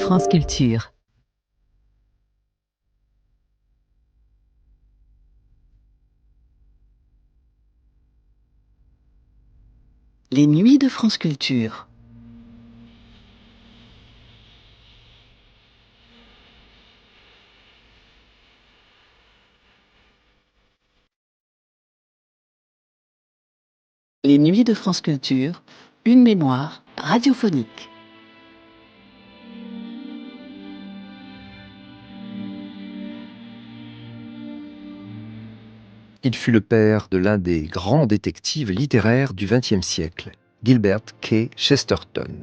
France Culture. Les nuits de France Culture. Les nuits de France Culture, une mémoire radiophonique. Il fut le père de l'un des grands détectives littéraires du XXe siècle, Gilbert K. Chesterton.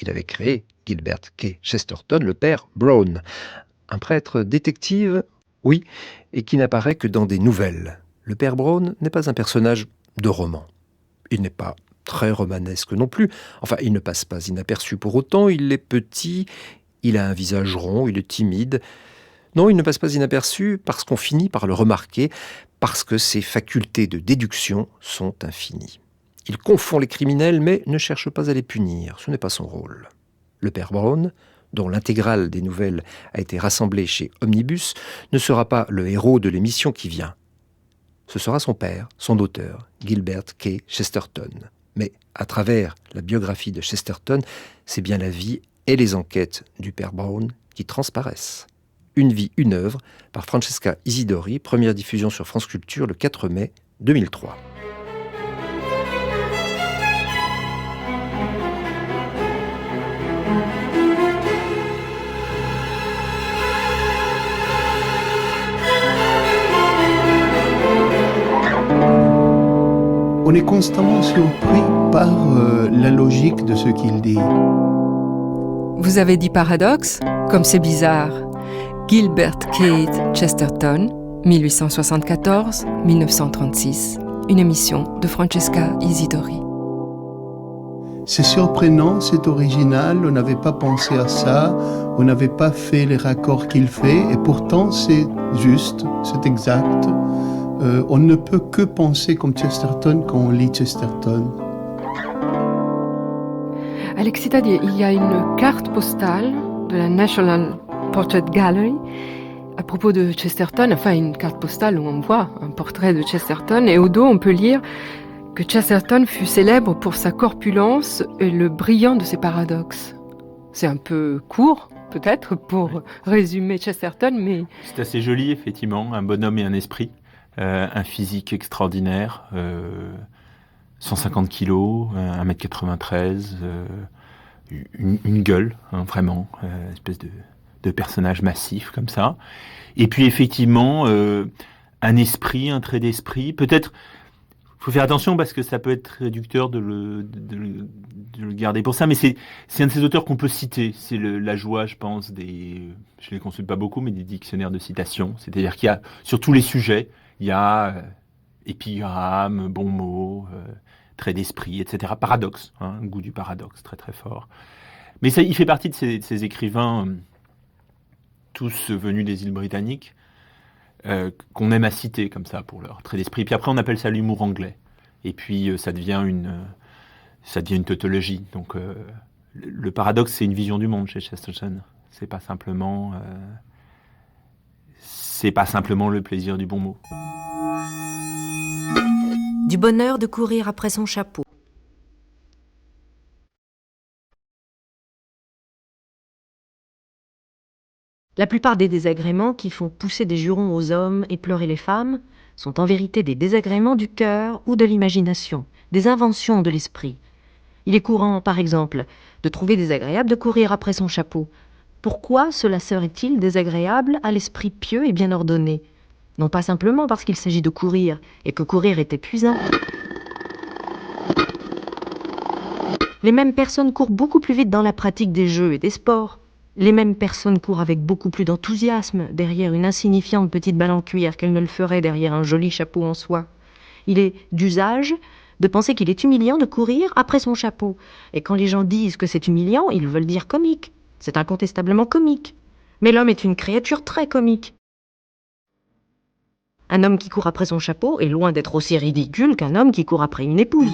Il avait créé, Gilbert K. Chesterton, le père Brown, un prêtre détective, oui, et qui n'apparaît que dans des nouvelles. Le père Brown n'est pas un personnage de roman. Il n'est pas très romanesque non plus. Enfin, il ne passe pas inaperçu pour autant. Il est petit, il a un visage rond, il est timide. Non, il ne passe pas inaperçu parce qu'on finit par le remarquer, parce que ses facultés de déduction sont infinies. Il confond les criminels, mais ne cherche pas à les punir. Ce n'est pas son rôle. Le père Brown, dont l'intégrale des nouvelles a été rassemblée chez Omnibus, ne sera pas le héros de l'émission qui vient. Ce sera son père, son auteur, Gilbert K. Chesterton. Mais à travers la biographie de Chesterton, c'est bien la vie et les enquêtes du père Brown qui transparaissent. Une vie, une œuvre, par Francesca Isidori, première diffusion sur France Culture le 4 mai 2003. On est constamment surpris par la logique de ce qu'il dit. Vous avez dit paradoxe? Comme c'est bizarre. Gilbert Keith Chesterton, 1874-1936, une émission de Francesca Isidori. C'est surprenant, c'est original, on n'avait pas pensé à ça, on n'avait pas fait les raccords qu'il fait, et pourtant c'est juste, c'est exact. On ne peut que penser comme Chesterton quand on lit Chesterton. Alexis Tadier, il y a une carte postale de la National Portrait Gallery à propos de Chesterton, enfin une carte postale où on voit un portrait de Chesterton, et au dos on peut lire que Chesterton fut célèbre pour sa corpulence et le brillant de ses paradoxes. C'est un peu court, peut-être, pour résumer Chesterton, mais... C'est assez joli, effectivement, un bonhomme et un esprit, un physique extraordinaire, 150 kilos, 1m93, une gueule, hein, vraiment, espèce de personnage massif comme ça. Et puis effectivement, un esprit, un trait d'esprit. Peut-être, faut faire attention parce que ça peut être réducteur de le garder pour ça, mais c'est un de ces auteurs qu'on peut citer. C'est la joie, je pense, je les consulte pas beaucoup, mais des dictionnaires de citation. C'est-à-dire qu'il y a, sur tous les sujets, il y a épigramme, bons mots, trait d'esprit, etc. Paradoxe, hein, goût du paradoxe, très très fort. Mais ça, il fait partie de ces écrivains, tous venus des îles britanniques, qu'on aime à citer comme ça pour leur trait d'esprit. Puis après, on appelle ça l'humour anglais. Et puis, ça devient une tautologie. Donc, le paradoxe, c'est une vision du monde chez Chesterton. C'est pas simplement le plaisir du bon mot. Du bonheur de courir après son chapeau. La plupart des désagréments qui font pousser des jurons aux hommes et pleurer les femmes sont en vérité des désagréments du cœur ou de l'imagination, des inventions de l'esprit. Il est courant, par exemple, de trouver désagréable de courir après son chapeau. Pourquoi cela serait-il désagréable à l'esprit pieux et bien ordonné? Non pas simplement parce qu'il s'agit de courir, et que courir est épuisant. Les mêmes personnes courent beaucoup plus vite dans la pratique des jeux et des sports. Les mêmes personnes courent avec beaucoup plus d'enthousiasme derrière une insignifiante petite balle en cuir qu'elles ne le feraient derrière un joli chapeau en soie. Il est d'usage de penser qu'il est humiliant de courir après son chapeau. Et quand les gens disent que c'est humiliant, ils veulent dire comique. C'est incontestablement comique. Mais l'homme est une créature très comique. Un homme qui court après son chapeau est loin d'être aussi ridicule qu'un homme qui court après une épouse.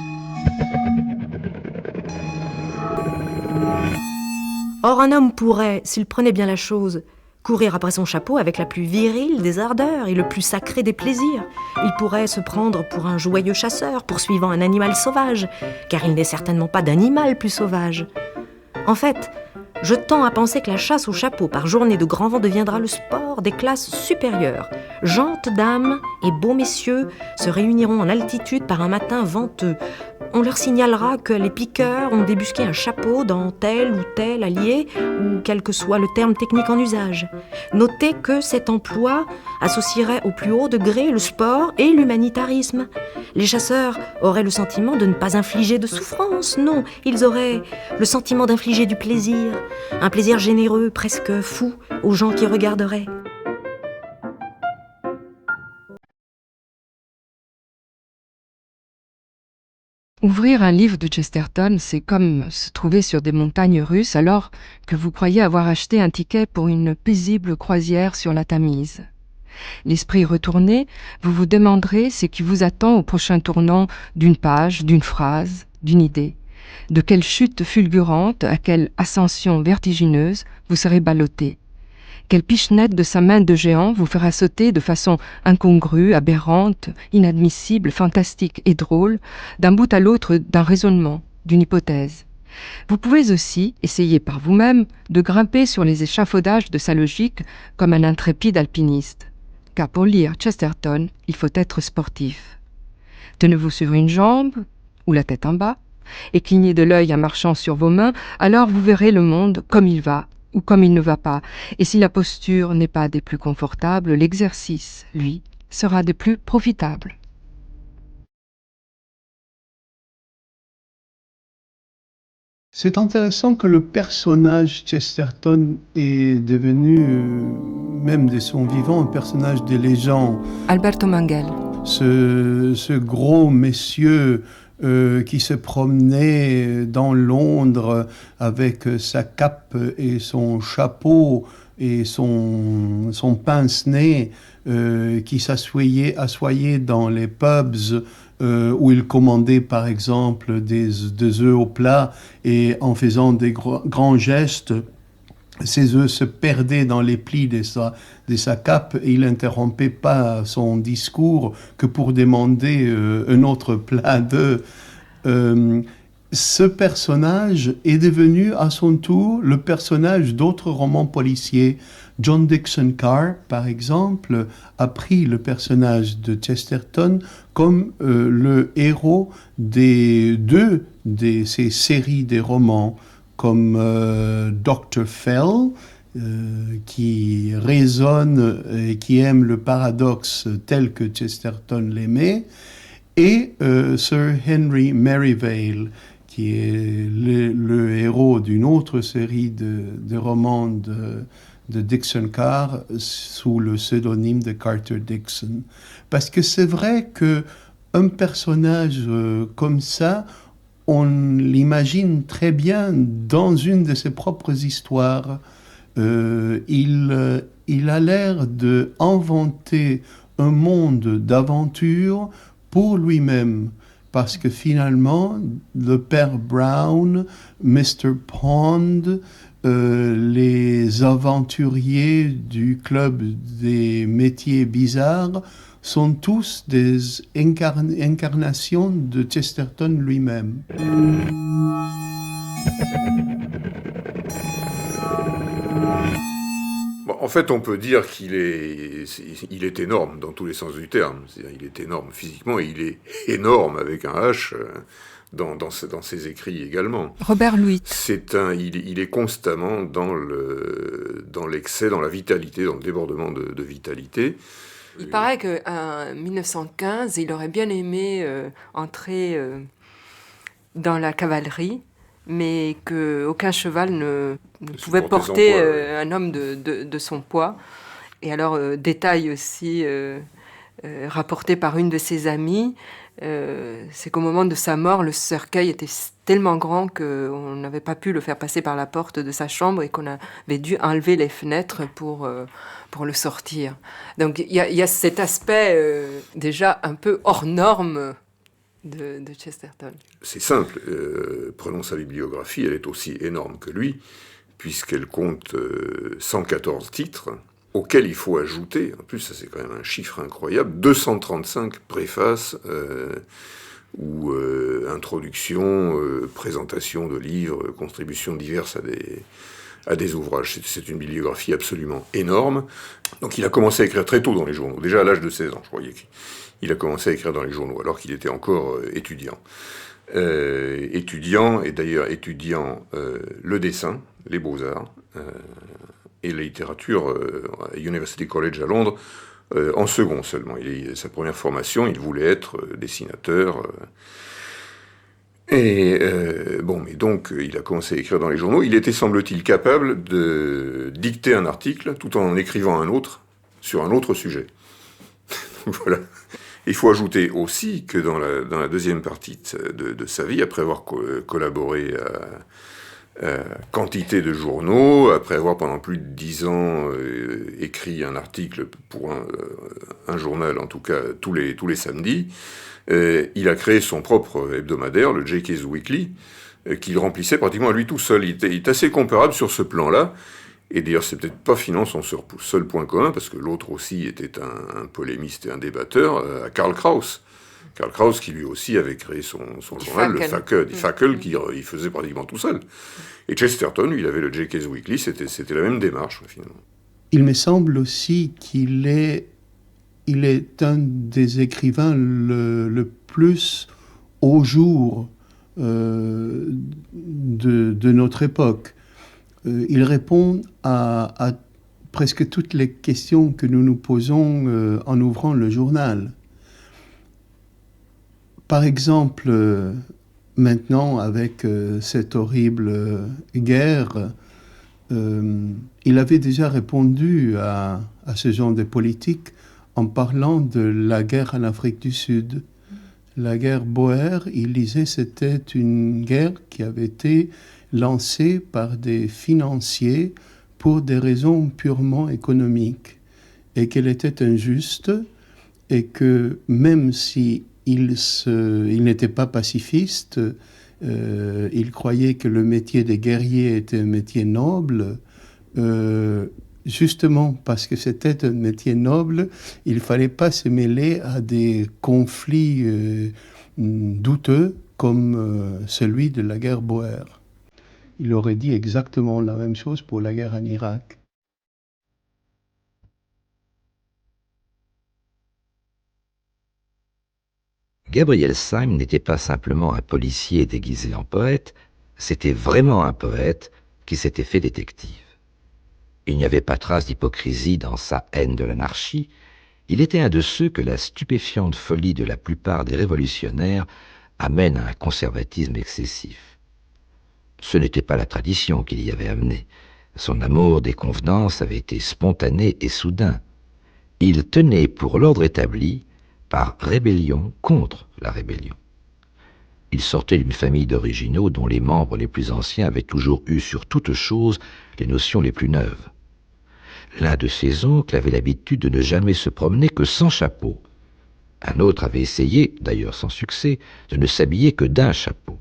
Or, un homme pourrait, s'il prenait bien la chose, courir après son chapeau avec la plus virile des ardeurs et le plus sacré des plaisirs. Il pourrait se prendre pour un joyeux chasseur poursuivant un animal sauvage, car il n'est certainement pas d'animal plus sauvage. En fait, je tends à penser que la chasse au chapeau par journée de grand vent deviendra le sport des classes supérieures. Gentes dames et beaux messieurs se réuniront en altitude par un matin venteux. On leur signalera que les piqueurs ont débusqué un chapeau dans tel ou tel allié, ou quel que soit le terme technique en usage. Notez que cet emploi associerait au plus haut degré le sport et l'humanitarisme. Les chasseurs auraient le sentiment de ne pas infliger de souffrance, non, ils auraient le sentiment d'infliger du plaisir, un plaisir généreux, presque fou, aux gens qui regarderaient. Ouvrir un livre de Chesterton, c'est comme se trouver sur des montagnes russes alors que vous croyez avoir acheté un ticket pour une paisible croisière sur la Tamise. L'esprit retourné, vous vous demanderez ce qui vous attend au prochain tournant d'une page, d'une phrase, d'une idée. De quelle chute fulgurante, à quelle ascension vertigineuse vous serez ballotté. Quelle pichenette de sa main de géant vous fera sauter de façon incongrue, aberrante, inadmissible, fantastique et drôle, d'un bout à l'autre d'un raisonnement, d'une hypothèse. Vous pouvez aussi essayer par vous-même de grimper sur les échafaudages de sa logique comme un intrépide alpiniste. Car pour lire Chesterton, il faut être sportif. Tenez-vous sur une jambe ou la tête en bas, et clignez de l'œil en marchant sur vos mains, alors vous verrez le monde comme il va ou comme il ne va pas, et si la posture n'est pas des plus confortables, l'exercice, lui, sera des plus profitables. C'est intéressant que le personnage Chesterton est devenu, même de son vivant, un personnage de légende. Alberto Manguel. Ce gros monsieur qui se promenait dans Londres avec sa cape et son chapeau et son pince-nez, qui s'assoyait dans les pubs où il commandait par exemple des œufs au plat, et en faisant des grands gestes, ses œufs se perdaient dans les plis de sa cape, et il n'interrompait pas son discours que pour demander un autre plat d'œufs. Ce personnage est devenu à son tour le personnage d'autres romans policiers. John Dickson Carr, par exemple, a pris le personnage de Chesterton comme le héros de ces séries de romans, comme Dr. Fell, qui raisonne et qui aime le paradoxe tel que Chesterton l'aimait, et Sir Henry Merivale, qui est le héros d'une autre série de romans de Dickson Carr sous le pseudonyme de Carter Dickson. Parce que c'est vrai qu'un personnage comme ça, on l'imagine très bien dans une de ses propres histoires. Il a l'air d'inventer un monde d'aventure pour lui-même, parce que finalement, le père Brown, Mr. Pond, les aventuriers du club des métiers bizarres sont tous des incarnations de Chesterton lui-même. Bon, en fait, on peut dire qu'il est énorme dans tous les sens du terme. C'est-à-dire, il est énorme physiquement, et il est énorme avec un H dans ses écrits également. Robert Louis. Il est constamment dans l'excès, dans la vitalité, dans le débordement de vitalité. Il paraît qu'en 1915, il aurait bien aimé entrer dans la cavalerie, mais qu'aucun cheval ne pouvait porter un homme de son poids. Et alors, détail aussi rapporté par une de ses amies, c'est qu'au moment de sa mort, le cercueil était tellement grand qu'on n'avait pas pu le faire passer par la porte de sa chambre et qu'on avait dû enlever les fenêtres pour le sortir. Donc il y a cet aspect déjà un peu hors norme de Chesterton. C'est simple, prenons sa bibliographie, elle est aussi énorme que lui, puisqu'elle compte 114 titres, auxquels il faut ajouter, en plus ça c'est quand même un chiffre incroyable, 235 préfaces ou introductions, présentations de livres, contributions diverses à des ouvrages. C'est une bibliographie absolument énorme. Donc il a commencé à écrire très tôt dans les journaux, déjà à l'âge de 16 ans, je croyais qu'il a commencé à écrire dans les journaux, alors qu'il était encore étudiant. Et d'ailleurs étudiant le dessin, les beaux-arts, et la littérature à University College à Londres, en second seulement. Sa première formation, il voulait être dessinateur. Mais donc, il a commencé à écrire dans les journaux. Il était, semble-t-il, capable de dicter un article tout en écrivant un autre sur un autre sujet. Voilà. Il faut ajouter aussi que dans la deuxième partie de sa vie, après avoir collaboré à quantité de journaux, après avoir pendant plus de 10 ans écrit un article pour un journal, en tout cas tous les samedis, il a créé son propre hebdomadaire, le J.K.'s Weekly, qu'il remplissait pratiquement à lui tout seul. Il est assez comparable sur ce plan-là. Et d'ailleurs, c'est peut-être pas finalement son seul point commun, parce que l'autre aussi était un polémiste et un débatteur, à Karl Kraus. Karl Kraus, qui lui aussi avait créé son journal, le Fackel, qu'il faisait pratiquement tout seul. Et Chesterton, lui, il avait le J.K.'s Weekly, c'était la même démarche, finalement. Il me semble aussi qu'il est un des écrivains le plus au jour de notre époque. Il répond à presque toutes les questions que nous nous posons en ouvrant le journal. Par exemple, maintenant, avec cette horrible guerre, il avait déjà répondu à ce genre de politique en parlant de la guerre en Afrique du Sud. La guerre Boer, il disait, c'était une guerre qui avait été lancée par des financiers pour des raisons purement économiques, et qu'elle était injuste, et que même si il n'était pas pacifiste, il croyait que le métier des guerriers était un métier noble. Justement parce que c'était un métier noble, il ne fallait pas se mêler à des conflits douteux comme celui de la guerre Boer. Il aurait dit exactement la même chose pour la guerre en Irak. Gabriel Syme n'était pas simplement un policier déguisé en poète, c'était vraiment un poète qui s'était fait détective. Il n'y avait pas trace d'hypocrisie dans sa haine de l'anarchie. Il était un de ceux que la stupéfiante folie de la plupart des révolutionnaires amène à un conservatisme excessif. Ce n'était pas la tradition qui l'y avait amené. Son amour des convenances avait été spontané et soudain. Il tenait pour l'ordre établi par rébellion contre la rébellion. Il sortait d'une famille d'originaux dont les membres les plus anciens avaient toujours eu sur toute chose les notions les plus neuves. L'un de ses oncles avait l'habitude de ne jamais se promener que sans chapeau. Un autre avait essayé, d'ailleurs sans succès, de ne s'habiller que d'un chapeau.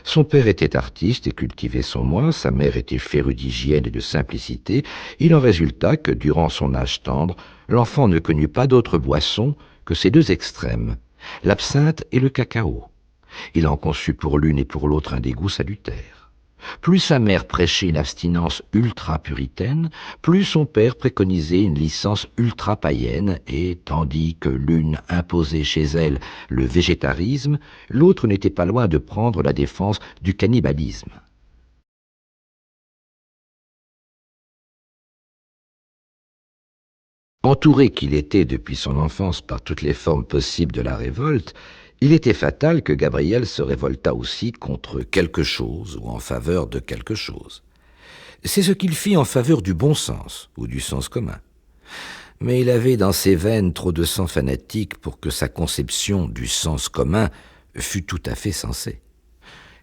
Son père était artiste et cultivait son moi, sa mère était férue d'hygiène et de simplicité. Il en résulta que, durant son âge tendre, l'enfant ne connut pas d'autre boisson que ces deux extrêmes, l'absinthe et le cacao. Il en conçut pour l'une et pour l'autre un dégoût salutaire. Plus sa mère prêchait une abstinence ultra-puritaine, plus son père préconisait une licence ultra-païenne, et tandis que l'une imposait chez elle le végétarisme, l'autre n'était pas loin de prendre la défense du cannibalisme. Entouré qu'il était depuis son enfance par toutes les formes possibles de la révolte, il était fatal que Gabriel se révoltât aussi contre quelque chose ou en faveur de quelque chose. C'est ce qu'il fit en faveur du bon sens ou du sens commun. Mais il avait dans ses veines trop de sang fanatique pour que sa conception du sens commun fût tout à fait sensée.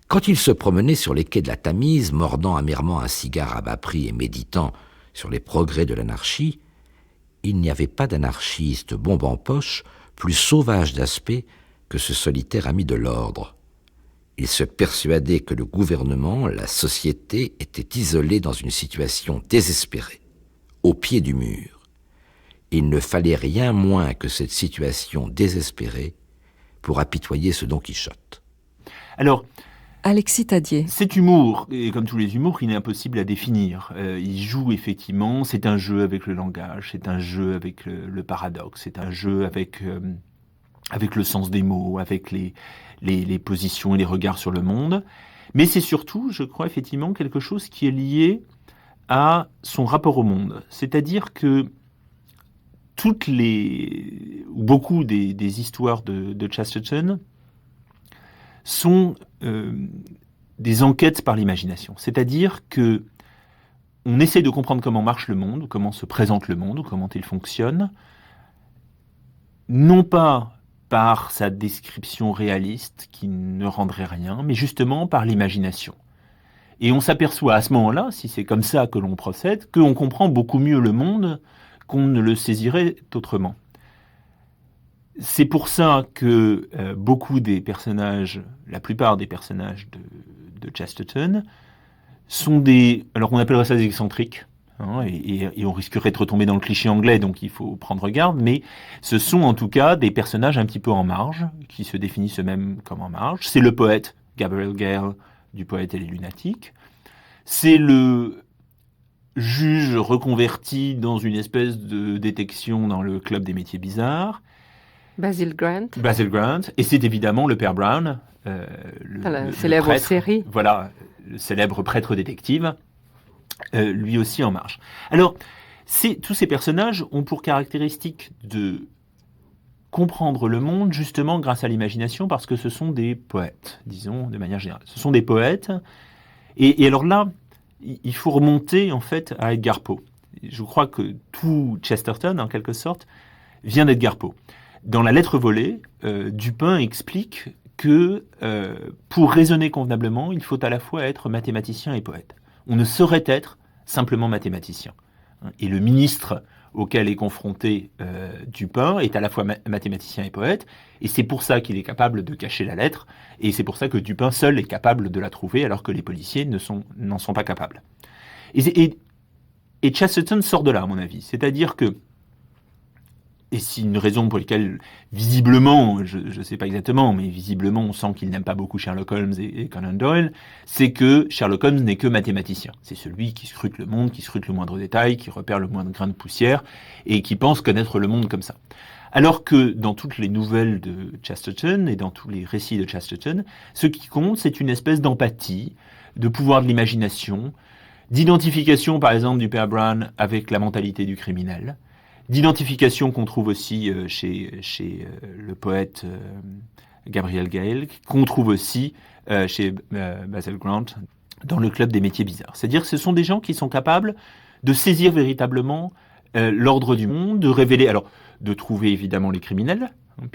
Quand il se promenait sur les quais de la Tamise, mordant amèrement un cigare à bas prix et méditant sur les progrès de l'anarchie, il n'y avait pas d'anarchiste bombe en poche plus sauvage d'aspect que ce solitaire ami de l'ordre. Il se persuadait que le gouvernement, la société, était isolé dans une situation désespérée, au pied du mur. Il ne fallait rien moins que cette situation désespérée pour apitoyer ce Don Quichotte. Alors, Alexis Tadier. cet humour, et comme tous les humours, il est impossible à définir. Il joue effectivement, c'est un jeu avec le langage, c'est un jeu avec le paradoxe, c'est un jeu avec le sens des mots, avec les positions et les regards sur le monde. Mais c'est surtout, je crois, effectivement, quelque chose qui est lié à son rapport au monde. C'est-à-dire que beaucoup des histoires de Chesterton sont des enquêtes par l'imagination. C'est-à-dire que on essaie de comprendre comment marche le monde, comment se présente le monde, comment il fonctionne, non pas par sa description réaliste qui ne rendrait rien, mais justement par l'imagination. Et on s'aperçoit à ce moment-là, si c'est comme ça que l'on procède, qu'on comprend beaucoup mieux le monde qu'on ne le saisirait autrement. C'est pour ça que beaucoup des personnages, la plupart des personnages de Chesterton, sont alors on appellerait ça des excentriques, hein, et on risquerait de retomber dans le cliché anglais, donc il faut prendre garde, mais ce sont en tout cas des personnages un petit peu en marge, qui se définissent eux-mêmes comme en marge. C'est le poète, Gabriel Gale, du Poète et les Lunatiques. C'est le juge reconverti dans une espèce de détection dans le club des métiers bizarres. Basil Grant. Et c'est évidemment le père Brown, la célèbre prêtre, série. Voilà, le célèbre prêtre détective, lui aussi en marge. Alors, tous ces personnages ont pour caractéristique de comprendre le monde justement grâce à l'imagination, parce que ce sont des poètes, disons de manière générale. Ce sont des poètes, et alors là, il faut remonter en fait à Edgar Poe. Je crois que tout Chesterton, en quelque sorte, vient d'Edgar Poe. Dans La lettre volée, Dupin explique que pour raisonner convenablement, il faut à la fois être mathématicien et poète. On ne saurait être simplement mathématicien. Et le ministre auquel est confronté Dupin est à la fois mathématicien et poète, et c'est pour ça qu'il est capable de cacher la lettre, et c'est pour ça que Dupin seul est capable de la trouver, alors que les policiers n'en sont pas capables. Et Chesterton sort de là, à mon avis. C'est-à-dire que, et c'est une raison pour laquelle, visiblement, je ne sais pas exactement, mais visiblement on sent qu'il n'aime pas beaucoup Sherlock Holmes et Conan Doyle, c'est que Sherlock Holmes n'est que mathématicien. C'est celui qui scrute le monde, qui scrute le moindre détail, qui repère le moindre grain de poussière, et qui pense connaître le monde comme ça. Alors que dans toutes les nouvelles de Chesterton et dans tous les récits de Chesterton, ce qui compte, c'est une espèce d'empathie, de pouvoir de l'imagination, d'identification par exemple du père Brown avec la mentalité du criminel, d'identification qu'on trouve aussi chez le poète Gabriel Gale, qu'on trouve aussi chez Basil Grant dans le club des métiers bizarres. C'est-à-dire que ce sont des gens qui sont capables de saisir véritablement l'ordre du monde, de révéler, alors de trouver évidemment les criminels, hein,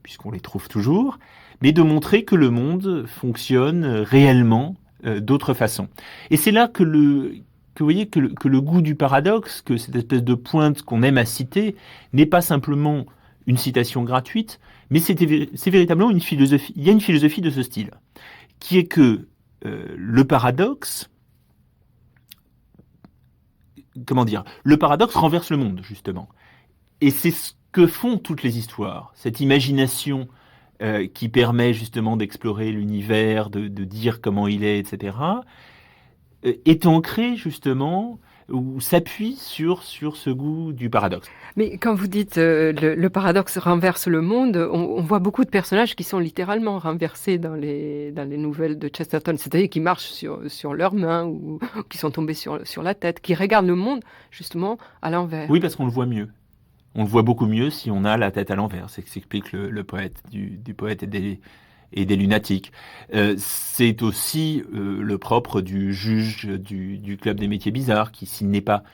puisqu'on les trouve toujours, mais de montrer que le monde fonctionne réellement d'autres façons. Et c'est là que vous voyez que le goût du paradoxe, que cette espèce de pointe qu'on aime à citer, n'est pas simplement une citation gratuite, mais c'est véritablement une philosophie. Il y a une philosophie de ce style, qui est que le paradoxe, le paradoxe renverse le monde, justement. Et c'est ce que font toutes les histoires, cette imagination qui permet justement d'explorer l'univers, de dire comment il est, etc., est ancré justement ou s'appuie sur ce goût du paradoxe. Mais quand vous dites le paradoxe renverse le monde, on voit beaucoup de personnages qui sont littéralement renversés dans les nouvelles de Chesterton, c'est-à-dire qui marchent sur leurs mains ou qui sont tombés sur la tête, qui regardent le monde justement à l'envers. Oui, parce qu'on le voit mieux. On le voit beaucoup mieux si on a la tête à l'envers. C'est ce qu'explique le poète du poète et des lunatiques. C'est aussi le propre du juge du club des métiers bizarres, qui, s'il n'est pas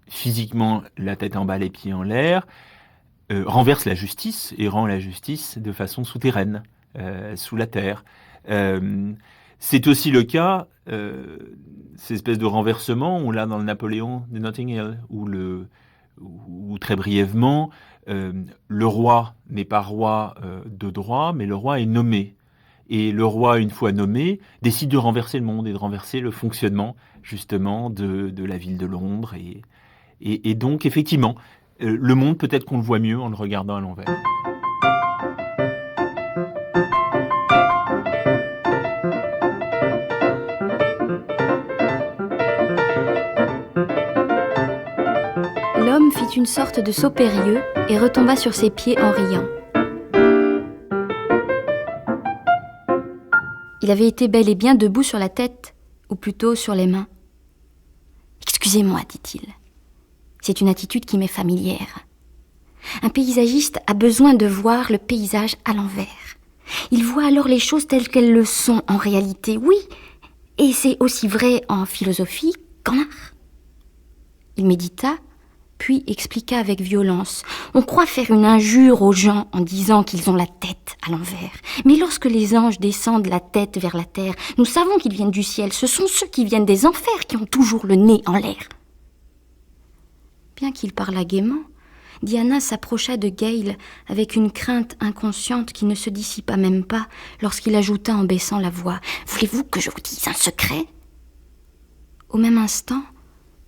physiquement la tête en bas, les pieds en l'air, renverse la justice et rend la justice de façon souterraine, sous la terre. C'est aussi le cas, cette espèce de renversement, on l'a dans le Napoléon de Notting Hill, où très brièvement, le roi n'est pas roi de droit, mais le roi est nommé. Et le roi, une fois nommé, décide de renverser le monde et de renverser le fonctionnement, justement, de la ville de Londres. Et donc, effectivement, le monde, peut-être qu'on le voit mieux en le regardant à l'envers. L'homme fit une sorte de saut périlleux et retomba sur ses pieds en riant. Il avait été bel et bien debout sur la tête, ou plutôt sur les mains. « Excusez-moi, dit-il. C'est une attitude qui m'est familière. Un paysagiste a besoin de voir le paysage à l'envers. Il voit alors les choses telles qu'elles le sont en réalité, oui, et c'est aussi vrai en philosophie qu'en art. » Il médita, puis expliqua avec violence. On croit faire une injure aux gens en disant qu'ils ont la tête à l'envers. Mais lorsque les anges descendent la tête vers la terre, nous savons qu'ils viennent du ciel. Ce sont ceux qui viennent des enfers qui ont toujours le nez en l'air. Bien qu'il parlât gaiement, Diana s'approcha de Gale avec une crainte inconsciente qui ne se dissipa même pas lorsqu'il ajouta en baissant la voix « Voulez-vous que je vous dise un secret ?» Au même instant,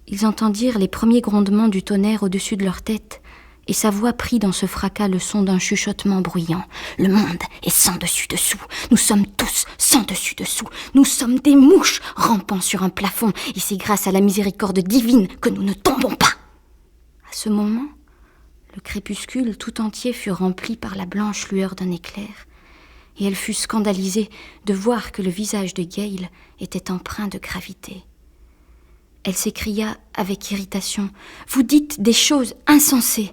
ils entendirent les premiers grondements du tonnerre au-dessus de leur tête, et sa voix prit dans ce fracas le son d'un chuchotement bruyant. « Le monde est sans dessus-dessous. Nous sommes tous sans dessus-dessous. Nous sommes des mouches rampant sur un plafond, et c'est grâce à la miséricorde divine que nous ne tombons pas. » À ce moment, le crépuscule tout entier fut rempli par la blanche lueur d'un éclair, et elle fut scandalisée de voir que le visage de Gale était empreint de gravité. Elle s'écria avec irritation « Vous dites des choses insensées !»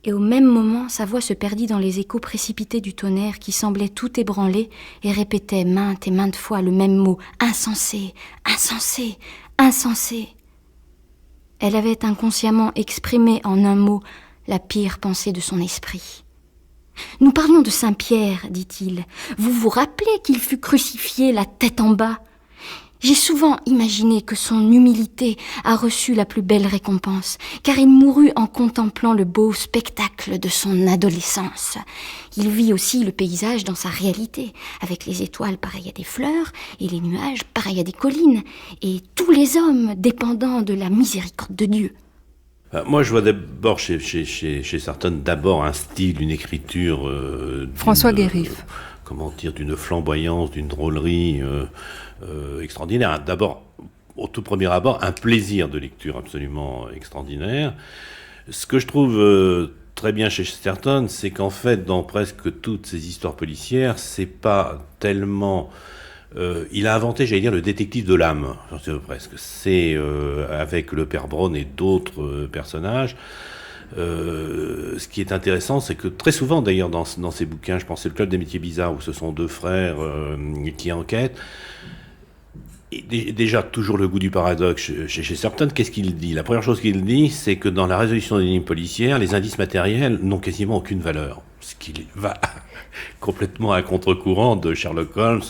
Et au même moment, sa voix se perdit dans les échos précipités du tonnerre qui semblait tout ébranler et répétait maintes et maintes fois le même mot « insensé, insensé, insensé !» Elle avait inconsciemment exprimé en un mot la pire pensée de son esprit. « Nous parlions de Saint-Pierre, dit-il. Vous vous rappelez qu'il fut crucifié la tête en bas ? J'ai souvent imaginé que son humilité a reçu la plus belle récompense, car il mourut en contemplant le beau spectacle de son adolescence. Il vit aussi le paysage dans sa réalité, avec les étoiles pareilles à des fleurs et les nuages pareils à des collines, et tous les hommes dépendant de la miséricorde de Dieu. Moi, je vois d'abord chez Chesterton d'abord un style, une écriture... François Guérif. Comment dire, d'une flamboyance, d'une drôlerie extraordinaire. D'abord, au tout premier abord, un plaisir de lecture absolument extraordinaire. Ce que je trouve très bien chez Chesterton, c'est qu'en fait, dans presque toutes ces histoires policières, c'est pas tellement... il a inventé, j'allais dire, le détective de l'âme, presque. C'est avec le père Brown et d'autres personnages. Ce qui est intéressant, c'est que très souvent, d'ailleurs, dans ces bouquins, je pense c'est le Club des métiers bizarres, où ce sont deux frères qui enquêtent, et déjà toujours le goût du paradoxe chez Chesterton. Qu'est-ce qu'il dit ? La première chose qu'il dit, c'est que dans la résolution d'énigmes policières, les indices matériels n'ont quasiment aucune valeur, ce qui va complètement à contre-courant de Sherlock Holmes,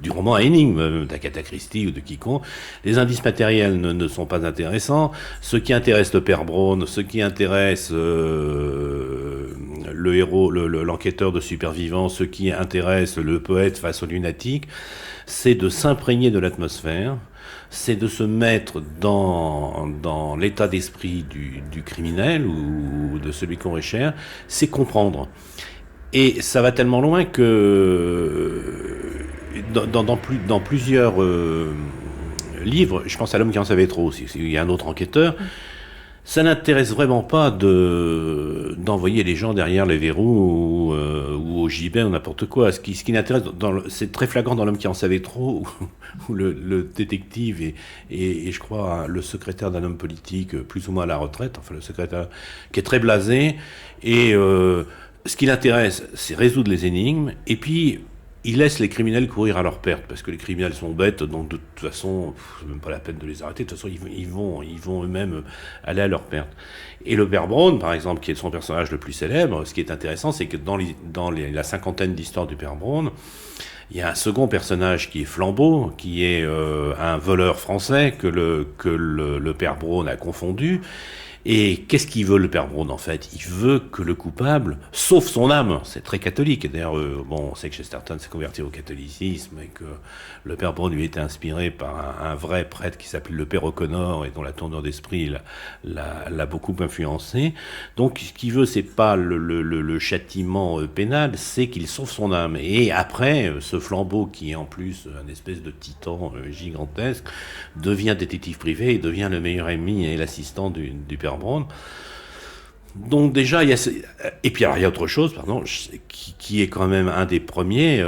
du roman à énigmes, d'Agatha Christie ou de quiconque. Les indices matériels ne sont pas intéressants. Ce qui intéresse le père Brown, ce qui intéresse le héros, l'enquêteur de Supervivants, ce qui intéresse le poète face au lunatique, c'est de s'imprégner de l'atmosphère, c'est de se mettre dans l'état d'esprit du criminel ou de celui qu'on recherche, c'est comprendre. Et ça va tellement loin que dans plusieurs livres, je pense à L'homme qui en savait trop aussi, il y a un autre enquêteur, ça n'intéresse vraiment pas d'envoyer les gens derrière les verrous ou au gibet ou n'importe quoi. Ce qui l'intéresse, c'est très flagrant dans L'homme qui en savait trop, où le détective et je crois le secrétaire d'un homme politique plus ou moins à la retraite, enfin le secrétaire qui est très blasé, et ce qui l'intéresse, c'est résoudre les énigmes, et puis il laisse les criminels courir à leur perte, parce que les criminels sont bêtes, donc de toute façon, c'est même pas la peine de les arrêter, de toute façon, ils vont eux-mêmes aller à leur perte. Et le père Brown, par exemple, qui est son personnage le plus célèbre, ce qui est intéressant, c'est que dans la cinquantaine d'histoires du père Brown, il y a un second personnage qui est Flambeau, qui est un voleur français que le père Brown a confondu, Et qu'est-ce qu'il veut, le père Brown, en fait? Il veut que le coupable sauve son âme. C'est très catholique. Et d'ailleurs, on sait que Chesterton s'est converti au catholicisme et que le père Brown lui était inspiré par un vrai prêtre qui s'appelle le père O'Connor et dont la tournure d'esprit l'a beaucoup influencé. Donc, ce qu'il veut, c'est pas le châtiment pénal, c'est qu'il sauve son âme. Et après, ce flambeau qui est en plus un espèce de titan gigantesque devient détective privé et devient le meilleur ami et l'assistant du père Brown. Donc déjà, il y a autre chose, qui est quand même un des premiers,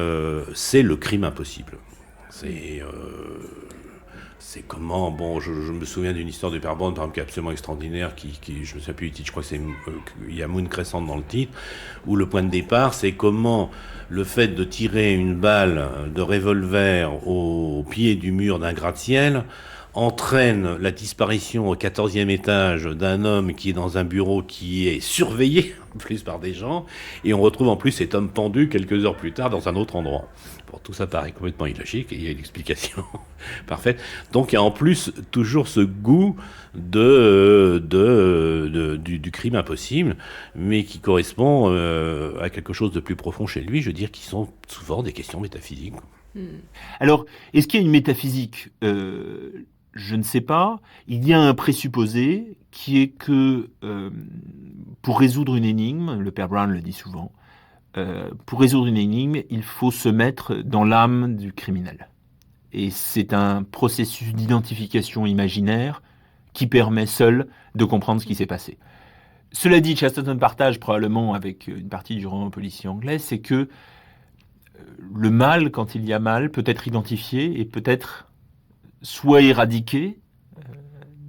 c'est le crime impossible. C'est comment, je me souviens d'une histoire du père Brown, par exemple, qui est absolument extraordinaire, qui je me souviens plus du titre, je crois que il y a Moon Crescent dans le titre, où le point de départ, c'est comment le fait de tirer une balle de revolver au pied du mur d'un gratte-ciel entraîne la disparition au 14e étage d'un homme qui est dans un bureau qui est surveillé, en plus par des gens, et on retrouve en plus cet homme pendu quelques heures plus tard dans un autre endroit. Bon, tout ça paraît complètement illogique, et il y a une explication parfaite. Donc il y a en plus toujours ce goût du crime impossible, mais qui correspond à quelque chose de plus profond chez lui, je veux dire, qui sont souvent des questions métaphysiques. Alors, est-ce qu'il y a une métaphysique ? Je ne sais pas. Il y a un présupposé qui est que pour résoudre une énigme, le père Brown le dit souvent, pour résoudre une énigme, il faut se mettre dans l'âme du criminel. Et c'est un processus d'identification imaginaire qui permet seul de comprendre ce qui s'est passé. Cela dit, Chesterton partage probablement avec une partie du roman policier anglais, c'est que le mal, quand il y a mal, peut être identifié et peut être soit éradiqué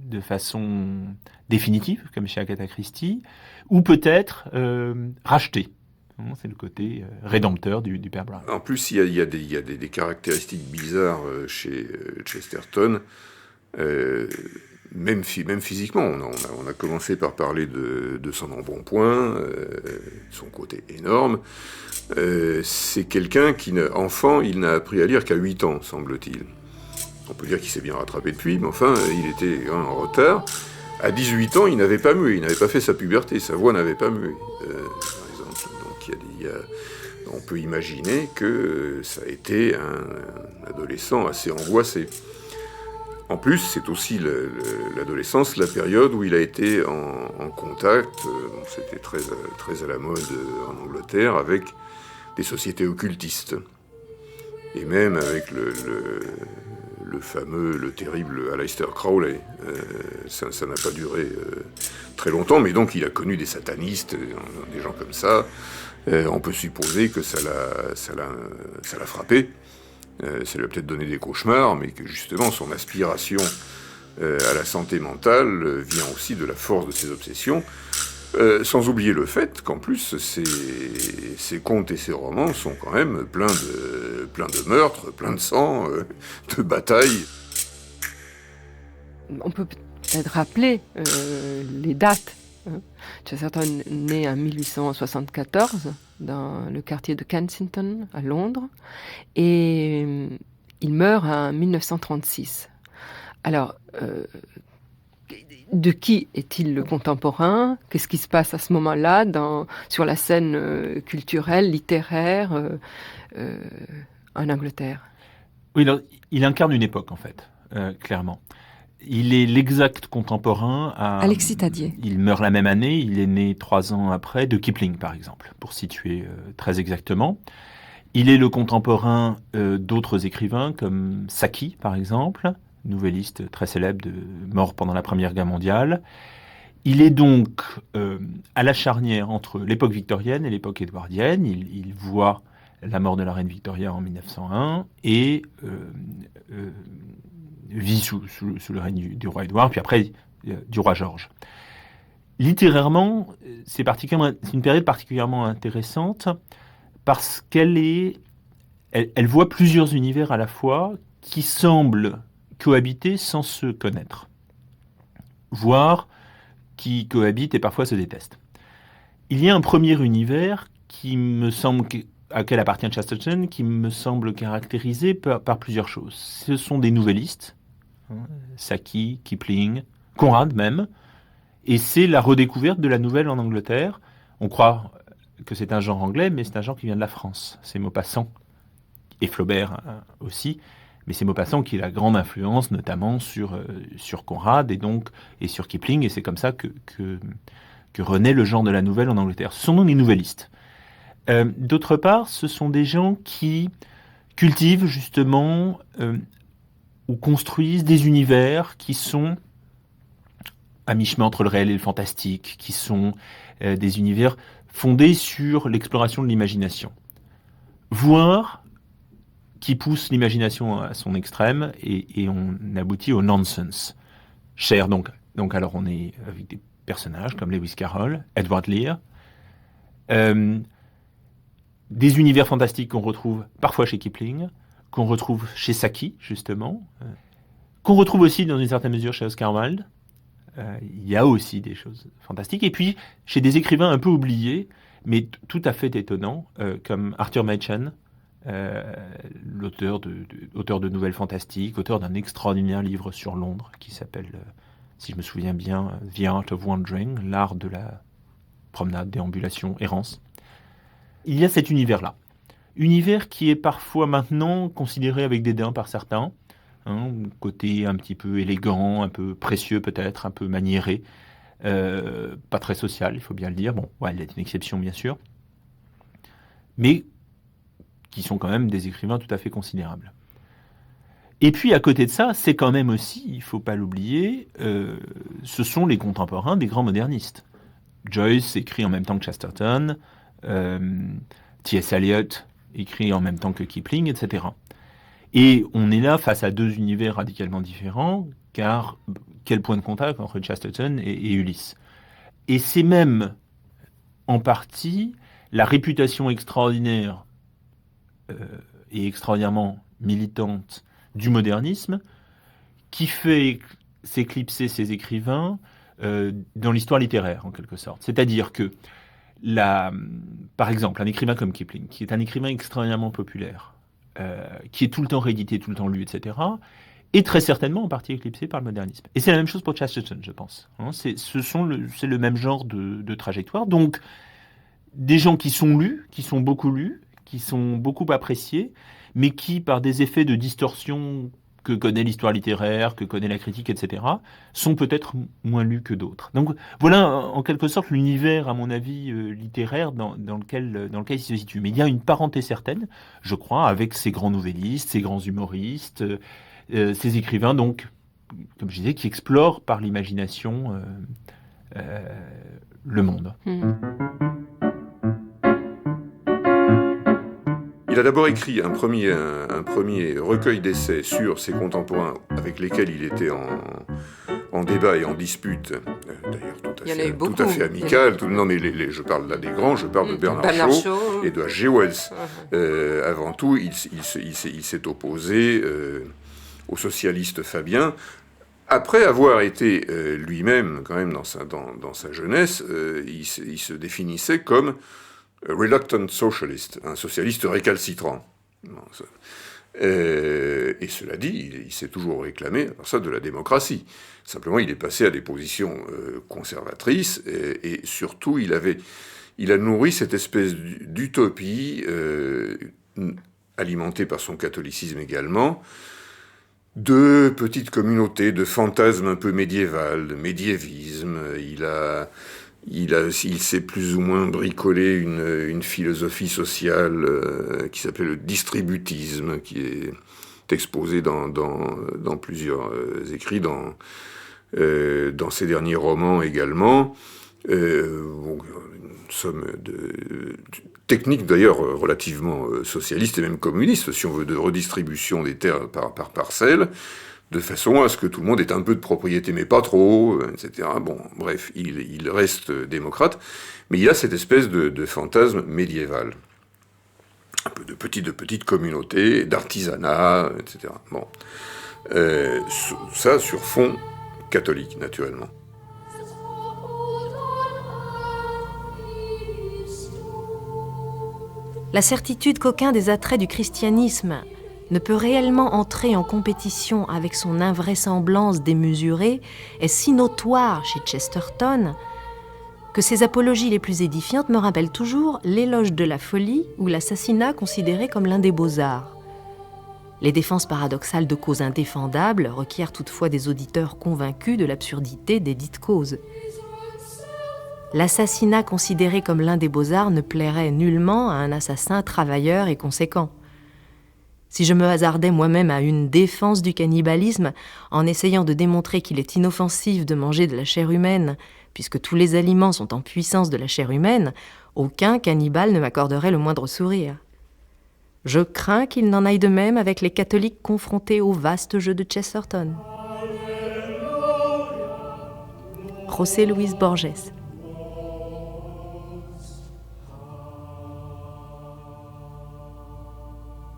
de façon définitive, comme chez Agatha Christie, ou peut-être racheté. C'est le côté rédempteur du père Brown. En plus, il y a des caractéristiques bizarres chez Chesterton, même physiquement. On a commencé par parler de son embonpoint, son côté énorme. C'est quelqu'un qui, enfant, il n'a appris à lire qu'à 8 ans, semble-t-il. On peut dire qu'il s'est bien rattrapé depuis, mais enfin, il était en retard. À 18 ans, il n'avait pas mué, il n'avait pas fait sa puberté, sa voix n'avait pas mué, par exemple. Donc, on peut imaginer que ça a été un adolescent assez angoissé. En plus, c'est aussi l'adolescence, la période où il a été en contact, c'était très à la mode en Angleterre, avec des sociétés occultistes. Et même avec le terrible Aleister Crowley. Ça n'a pas duré très longtemps, mais donc il a connu des satanistes, des gens comme ça. On peut supposer que ça l'a frappé. Ça lui a peut-être donné des cauchemars, mais que justement son aspiration à la santé mentale vient aussi de la force de ses obsessions. Sans oublier le fait qu'en plus, ses contes et ses romans sont quand même pleins de meurtres, pleins de sang, de batailles. On peut peut-être rappeler les dates. Chesterton est né en 1874 dans le quartier de Kensington, à Londres, et il meurt en 1936. Alors, de qui est-il le contemporain ? Qu'est-ce qui se passe à ce moment-là sur la scène culturelle, littéraire en Angleterre ? Oui, il incarne une époque, en fait, clairement. Il est l'exact contemporain à... Alexis Tadier. Il meurt la même année, il est né 3 ans après, de Kipling, par exemple, pour situer très exactement. Il est le contemporain d'autres écrivains, comme Saki, par exemple, nouvelliste très célèbre, mort pendant la Première Guerre mondiale. Il est donc à la charnière entre l'époque victorienne et l'époque édouardienne. Il voit la mort de la reine Victoria en 1901 et vit sous le règne du roi Édouard, puis après du roi George. Littérairement, c'est une période particulièrement intéressante parce qu'elle voit plusieurs univers à la fois qui semblent cohabiter sans se connaître, voire qui cohabitent et parfois se détestent. Il y a un premier univers auquel appartient Chesterton, qui me semble caractérisé par plusieurs choses. Ce sont des nouvellistes, Saki, Kipling, Conrad même, Et c'est la redécouverte de la nouvelle en Angleterre. On croit que c'est un genre anglais, mais c'est un genre qui vient de la France. C'est Maupassant, et Flaubert aussi, mais c'est Maupassant qui a la grande influence, notamment sur Conrad et sur Kipling, et c'est comme ça que renaît le genre de la nouvelle en Angleterre. Ce sont donc des nouvellistes. D'autre part, ce sont des gens qui cultivent justement ou construisent des univers qui sont à mi-chemin entre le réel et le fantastique, qui sont des univers fondés sur l'exploration de l'imagination. Voire qui poussent l'imagination à son extrême et on aboutit au nonsense. Cher donc alors on est avec des personnages comme Lewis Carroll, Edward Lear, des univers fantastiques qu'on retrouve parfois chez Kipling, qu'on retrouve chez Saki, justement, qu'on retrouve aussi dans une certaine mesure chez Oscar Wilde. Il y a aussi des choses fantastiques. Et puis, chez des écrivains un peu oubliés, mais tout à fait étonnants, comme Arthur Machen, l'auteur de nouvelles fantastiques, auteur d'un extraordinaire livre sur Londres, qui s'appelle, si je me souviens bien, The Art of Wandering, l'art de la promenade, déambulation, errance. Il y a cet univers-là. Univers qui est parfois maintenant considéré avec dédain par certains, côté un petit peu élégant, un peu précieux peut-être, un peu maniéré, pas très social, il faut bien le dire. Bon, ouais, il est une exception bien sûr, mais qui sont quand même des écrivains tout à fait considérables. Et puis à côté de ça, c'est quand même aussi, il ne faut pas l'oublier, ce sont les contemporains des grands modernistes. Joyce écrit en même temps que Chesterton, T.S. Eliot écrit en même temps que Kipling, etc. Et on est là face à deux univers radicalement différents, car quel point de contact entre Chesterton et Ulysse. Et c'est même, en partie, la réputation extraordinaire et extraordinairement militante du modernisme qui fait s'éclipser ces écrivains dans l'histoire littéraire, en quelque sorte. C'est-à-dire que, par exemple, un écrivain comme Kipling, qui est un écrivain extraordinairement populaire, qui est tout le temps réédité, tout le temps lu, etc., est très certainement en partie éclipsé par le modernisme. Et c'est la même chose pour Chesterton, je pense. C'est le même genre de trajectoire. Donc, des gens qui sont lus, qui sont beaucoup appréciés, mais qui, par des effets de distorsion que connaît l'histoire littéraire, que connaît la critique, etc., sont peut-être moins lus que d'autres. Donc voilà, en quelque sorte, l'univers, à mon avis, littéraire dans lequel il se situe. Mais il y a une parenté certaine, je crois, avec ces grands nouvellistes, ces grands humoristes, ces écrivains, donc, comme je disais, qui explorent par l'imagination le monde. Il a d'abord écrit un premier recueil d'essais sur ses contemporains avec lesquels il était en débat et en dispute, d'ailleurs tout à fait amical. Non mais je parle là des grands, je parle de Bernard Shaw et de H.G. Wells. Avant tout, il s'est opposé au socialiste Fabien. Après avoir été lui-même, quand même, dans sa jeunesse, il se définissait comme reluctant socialist, un socialiste récalcitrant. Et cela dit, il s'est toujours réclamé, alors ça, de la démocratie. Simplement, il est passé à des positions conservatrices et surtout, il a nourri cette espèce d'utopie alimentée par son catholicisme également, de petites communautés, de fantasmes un peu médiéval, de médiévisme. Il s'est plus ou moins bricolé une philosophie sociale qui s'appelle le distributisme, qui est exposé dans plusieurs écrits, dans ses derniers romans également. Une somme de techniques d'ailleurs relativement socialistes et même communistes, si on veut, de redistribution des terres par parcelles, de façon à ce que tout le monde ait un peu de propriété, mais pas trop, etc. Bon, bref, il reste démocrate, mais il a cette espèce de fantasme médiéval. Un peu de petites communautés, d'artisanat, etc. Bon. Ça sur fond catholique, naturellement. La certitude qu'aucun des attraits du christianisme ne peut réellement entrer en compétition avec son invraisemblance démesurée est si notoire chez Chesterton que ses apologies les plus édifiantes me rappellent toujours l'éloge de la folie ou l'assassinat considéré comme l'un des beaux-arts. Les défenses paradoxales de causes indéfendables requièrent toutefois des auditeurs convaincus de l'absurdité des dites causes. L'assassinat considéré comme l'un des beaux-arts ne plairait nullement à un assassin travailleur et conséquent. Si je me hasardais moi-même à une défense du cannibalisme, en essayant de démontrer qu'il est inoffensif de manger de la chair humaine, puisque tous les aliments sont en puissance de la chair humaine, aucun cannibale ne m'accorderait le moindre sourire. Je crains qu'il n'en aille de même avec les catholiques confrontés au vaste jeu de Chesterton. José Luis Borges.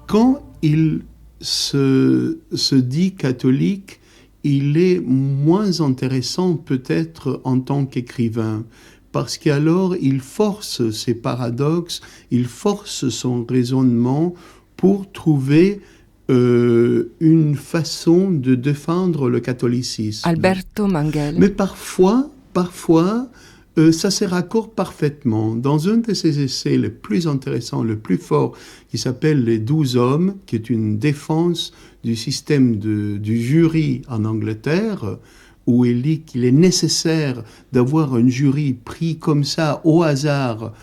Quand il se dit catholique, il est moins intéressant peut-être en tant qu'écrivain, parce qu'alors il force ses paradoxes, il force son raisonnement pour trouver une façon de défendre le catholicisme. Alberto Manguel. Mais parfois, ça se raccorde parfaitement. Dans un de ses essais les plus intéressants, le plus fort, qui s'appelle « Les 12 hommes », qui est une défense du système du jury en Angleterre, où il dit qu'il est nécessaire d'avoir un jury pris comme ça, au hasard,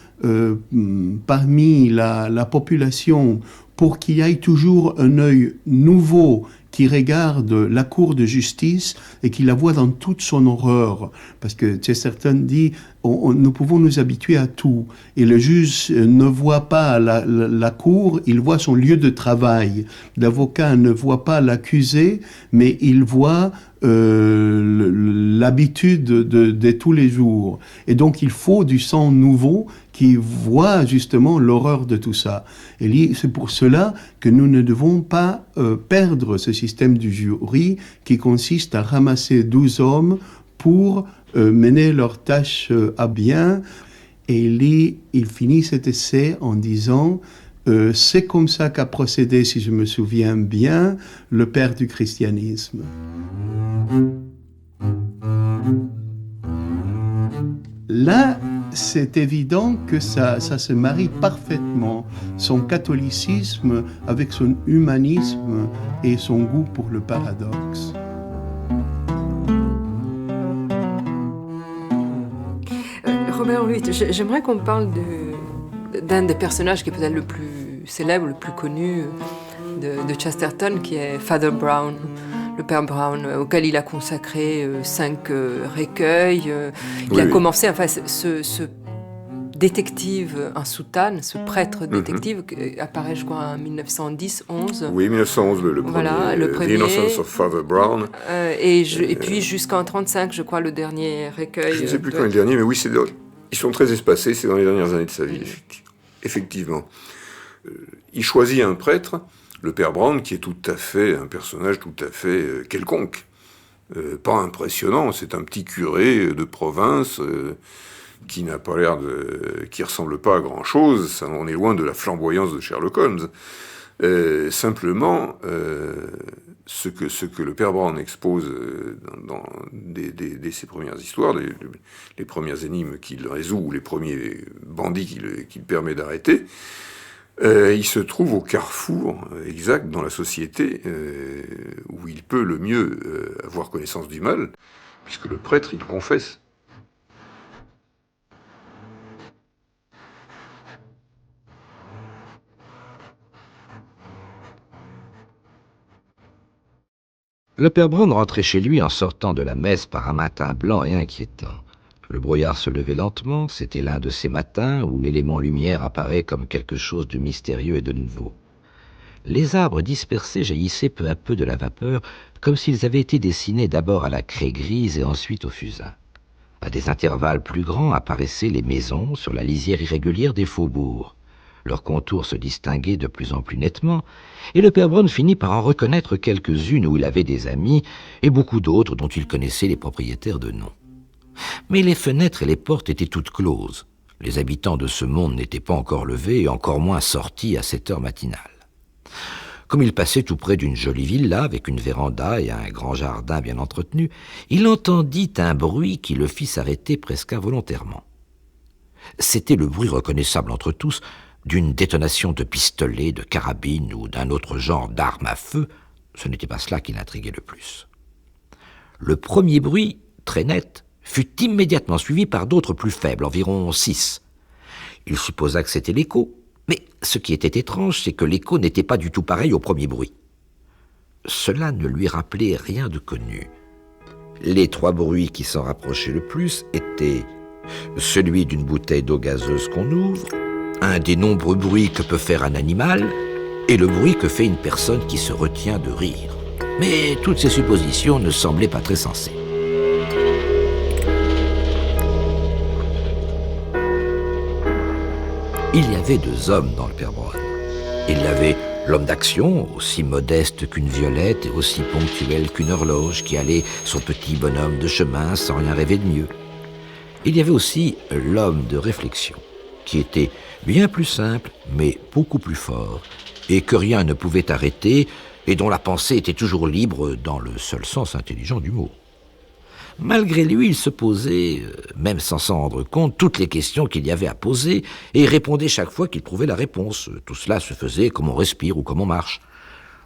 parmi la population, pour qu'il y ait toujours un œil nouveau qui regarde la cour de justice et qui la voit dans toute son horreur. Parce que Chesterton dit, nous pouvons nous habituer à tout. Et le juge ne voit pas la cour, il voit son lieu de travail. L'avocat ne voit pas l'accusé, mais il voit l'habitude de tous les jours. Et donc il faut du sang nouveau qui voit justement l'horreur de tout ça. Et c'est pour cela que nous ne devons pas perdre ce système du jury qui consiste à ramasser 12 hommes pour mener leur tâche à bien. Et il finit cet essai en disant c'est comme ça qu'a procédé, si je me souviens bien, le père du christianisme. Là, c'est évident que ça se marie parfaitement, son catholicisme avec son humanisme et son goût pour le paradoxe. Robert Louis, j'aimerais qu'on parle d'un des personnages qui est peut-être le plus célèbre, le plus connu de Chesterton, qui est Father Brown, le père Brown, auquel il a consacré 5 recueils. Il a commencé, enfin, ce détective en soutane, ce prêtre détective, apparaît, je crois, en 1910-11. Oui, 1911, le premier. Voilà, le premier. The Innocence of Father Brown. Et puis jusqu'en 1935, je crois, le dernier recueil. Je ne sais plus quand est le dernier, mais oui, ils sont très espacés, c'est dans les dernières années de sa vie, effectivement. Il choisit un prêtre, le père Brown, qui est tout à fait un personnage tout à fait quelconque. Pas impressionnant, c'est un petit curé de province qui n'a pas l'air qui ressemble pas à grand chose. On est loin de la flamboyance de Sherlock Holmes. Simplement, ce que le père Brown expose dès ses premières histoires, les premières énigmes qu'il résout, ou les premiers bandits qu'il permet d'arrêter, il se trouve au carrefour exact dans la société où il peut le mieux avoir connaissance du mal, puisque le prêtre, il confesse. Le père Brown rentrait chez lui en sortant de la messe par un matin blanc et inquiétant. Le brouillard se levait lentement, c'était l'un de ces matins où l'élément lumière apparaît comme quelque chose de mystérieux et de nouveau. Les arbres dispersés jaillissaient peu à peu de la vapeur, comme s'ils avaient été dessinés d'abord à la craie grise et ensuite au fusain. À des intervalles plus grands apparaissaient les maisons sur la lisière irrégulière des faubourgs. Leurs contours se distinguaient de plus en plus nettement, et le père Brown finit par en reconnaître quelques-unes où il avait des amis, et beaucoup d'autres dont il connaissait les propriétaires de nom. Mais les fenêtres et les portes étaient toutes closes. Les habitants de ce monde n'étaient pas encore levés, et encore moins sortis à cette heure matinale. Comme il passait tout près d'une jolie villa avec une véranda et un grand jardin bien entretenu, il entendit un bruit qui le fit s'arrêter presque involontairement. C'était le bruit reconnaissable entre tous d'une détonation de pistolet, de carabine ou d'un autre genre d'arme à feu. Ce n'était pas cela qui l'intriguait le plus. Le premier bruit, très net, fut immédiatement suivi par d'autres plus faibles, environ 6. Il supposa que c'était l'écho, mais ce qui était étrange, c'est que l'écho n'était pas du tout pareil au premier bruit. Cela ne lui rappelait rien de connu. Les 3 bruits qui s'en rapprochaient le plus étaient celui d'une bouteille d'eau gazeuse qu'on ouvre, un des nombreux bruits que peut faire un animal, et le bruit que fait une personne qui se retient de rire. Mais toutes ces suppositions ne semblaient pas très sensées. Il y avait 2 hommes dans le Père Brown. Il y avait l'homme d'action, aussi modeste qu'une violette et aussi ponctuel qu'une horloge, qui allait son petit bonhomme de chemin sans rien rêver de mieux. Il y avait aussi l'homme de réflexion, qui était bien plus simple, mais beaucoup plus fort, et que rien ne pouvait arrêter, et dont la pensée était toujours libre dans le seul sens intelligent du mot. Malgré lui, il se posait, même sans s'en rendre compte, toutes les questions qu'il y avait à poser, et répondait chaque fois qu'il trouvait la réponse. Tout cela se faisait comme on respire ou comme on marche.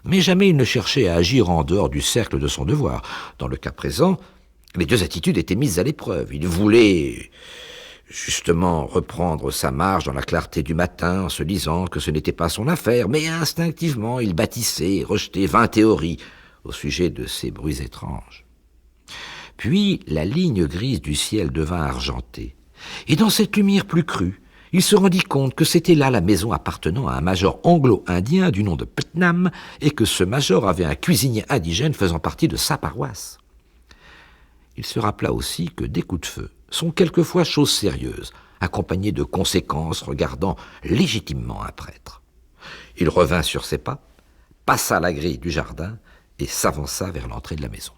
Mais jamais il ne cherchait à agir en dehors du cercle de son devoir. Dans le cas présent, les 2 attitudes étaient mises à l'épreuve. Il voulait justement reprendre sa marche dans la clarté du matin en se disant que ce n'était pas son affaire, mais instinctivement il bâtissait et rejetait 20 théories au sujet de ces bruits étranges. Puis la ligne grise du ciel devint argentée, et dans cette lumière plus crue, il se rendit compte que c'était là la maison appartenant à un major anglo-indien du nom de Putnam, et que ce major avait un cuisinier indigène faisant partie de sa paroisse. Il se rappela aussi que des coups de feu sont quelquefois choses sérieuses, accompagnées de conséquences regardant légitimement un prêtre. Il revint sur ses pas, passa la grille du jardin et s'avança vers l'entrée de la maison.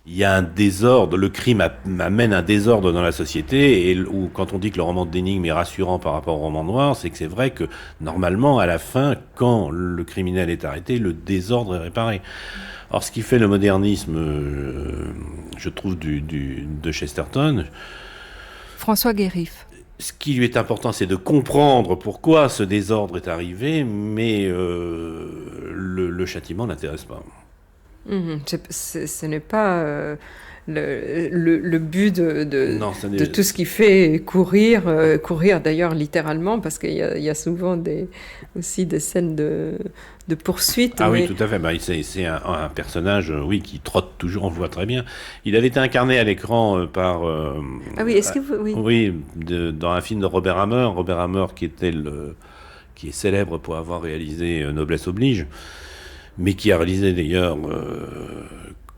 Il y a un désordre, le crime amène un désordre dans la société, et quand on dit que le roman d'énigmes est rassurant par rapport au roman noir, c'est que c'est vrai que normalement, à la fin, quand le criminel est arrêté, le désordre est réparé. Or, ce qui fait le modernisme, je trouve, de Chesterton... François Guérif. Ce qui lui est important, c'est de comprendre pourquoi ce désordre est arrivé, mais le châtiment n'intéresse pas. Ce n'est pas le but de tout ce qui fait courir d'ailleurs littéralement, parce qu'il y a souvent aussi des scènes de poursuite. Ah oui, tout à fait. C'est un personnage, qui trotte toujours, on le voit très bien. Il avait été incarné à l'écran par... ah oui, est-ce que vous... Oui, oui, dans un film de Robert Hammer qui est célèbre pour avoir réalisé Noblesse oblige, mais qui a réalisé d'ailleurs,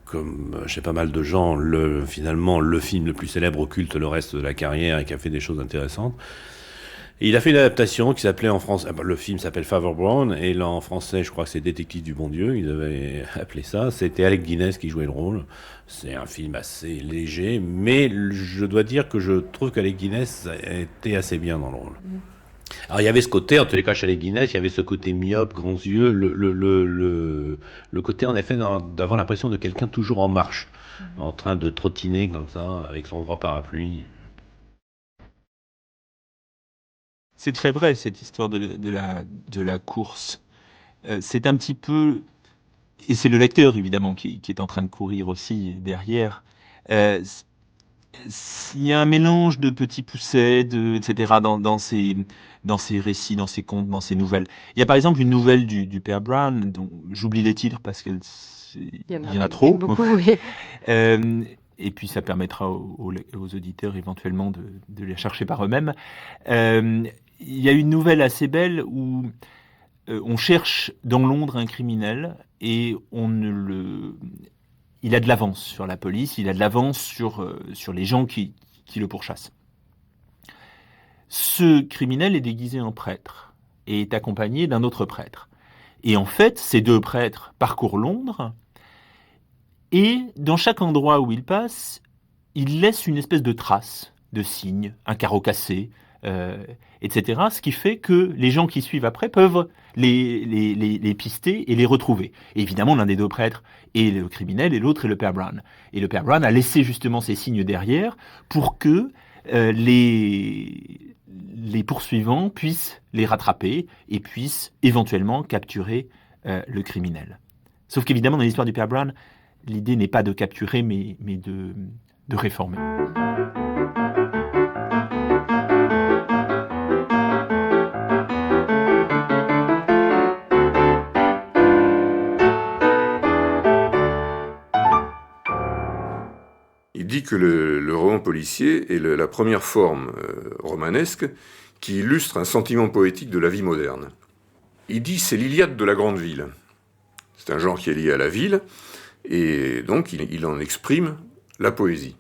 comme chez pas mal de gens, finalement le film le plus célèbre occulte le reste de la carrière et qui a fait des choses intéressantes. Et il a fait une adaptation qui s'appelait en français, le film s'appelle Father Brown, et là en français je crois que c'est Détective du bon Dieu, il avait appelé ça. C'était Alec Guinness qui jouait le rôle. C'est un film assez léger, mais je dois dire que je trouve qu'Alec Guinness était assez bien dans le rôle. Alors il y avait ce côté, en tous les cas chez les Guinness, il y avait ce côté myope, grands yeux, le côté en effet d'avoir l'impression de quelqu'un toujours en marche, en train de trottiner comme ça, avec son grand parapluie. C'est très vrai cette histoire de la course. C'est un petit peu, et c'est le lecteur évidemment qui est en train de courir aussi derrière. Il y a un mélange de petits poussets, etc. dans ces récits, dans ces contes, dans ces nouvelles. Il y a par exemple une nouvelle du Père Brown, dont j'oublie les titres parce qu'il y en a trop. Beaucoup, oui. Et puis ça permettra aux auditeurs éventuellement de les chercher par eux-mêmes. Il y a une nouvelle assez belle où on cherche dans Londres un criminel et il a de l'avance sur la police, il a de l'avance sur les gens qui le pourchassent. Ce criminel est déguisé en prêtre et est accompagné d'un autre prêtre. Et en fait, ces 2 prêtres parcourent Londres et dans chaque endroit où ils passent, ils laissent une espèce de trace, de signe, un carreau cassé, etc. Ce qui fait que les gens qui suivent après peuvent les pister et les retrouver. Et évidemment, l'un des deux prêtres est le criminel et l'autre est le père Brown. Et le père Brown a laissé justement ces signes derrière pour que les poursuivants puissent les rattraper et puissent éventuellement capturer le criminel. Sauf qu'évidemment, dans l'histoire du père Brown, l'idée n'est pas de capturer, mais de réformer. Il dit que le roman policier est la première forme romanesque qui illustre un sentiment poétique de la vie moderne. Il dit c'est l'Iliade de la grande ville. C'est un genre qui est lié à la ville, et donc il en exprime la poésie.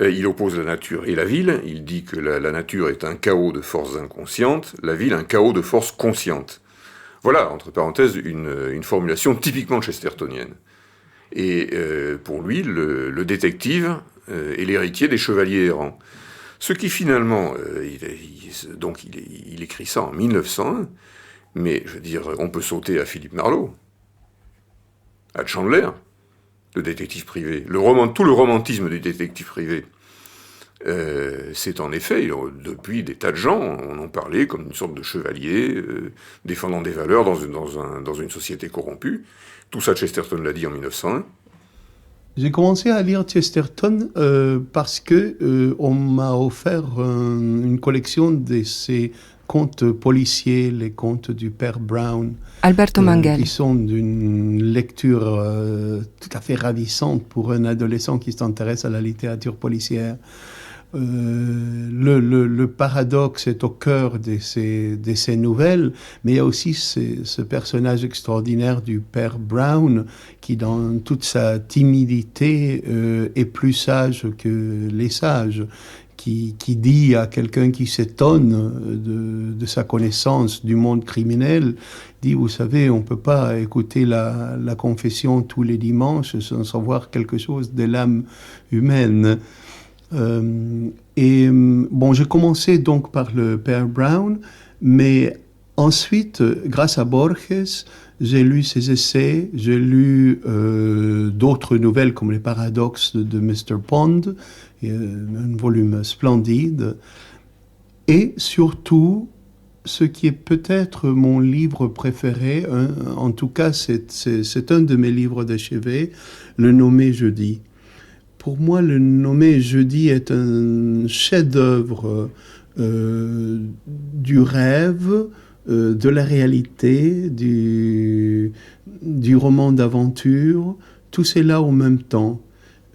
Il oppose la nature et la ville. Il dit que la nature est un chaos de forces inconscientes, la ville un chaos de forces conscientes. Voilà, entre parenthèses, une formulation typiquement chestertonienne. Et pour lui, le détective est l'héritier des chevaliers errants. Ce qui finalement, il écrit ça en 1901, mais je veux dire, on peut sauter à Philippe Marlowe, à Chandler, le détective privé. Tout le romantisme du détective privé, c'est en effet, depuis des tas de gens, on en parlait comme une sorte de chevalier défendant des valeurs dans une société corrompue. Tout ça, Chesterton l'a dit en 1901. J'ai commencé à lire Chesterton parce que on m'a offert une collection de ses contes policiers, les contes du père Brown. Alberto Manguel. Qui sont d'une lecture tout à fait ravissante pour un adolescent qui s'intéresse à la littérature policière. Le paradoxe est au cœur de ces nouvelles, mais il y a aussi ce personnage extraordinaire du père Brown qui, dans toute sa timidité, est plus sage que les sages, qui dit à quelqu'un qui s'étonne de sa connaissance du monde criminel, dit, vous savez, on ne peut pas écouter la confession tous les dimanches sans savoir quelque chose de l'âme humaine. J'ai commencé donc par le père Brown, mais ensuite, grâce à Borges, j'ai lu ses essais, j'ai lu d'autres nouvelles comme Les Paradoxes de Mr. Pond, un volume splendide, et surtout, ce qui est peut-être mon livre préféré, en tout cas c'est un de mes livres de chevet, Le Nommé Jeudi. Pour moi, Le Nommé Jeudi est un chef-d'œuvre du rêve, de la réalité, du roman d'aventure, tout c'est là en même temps.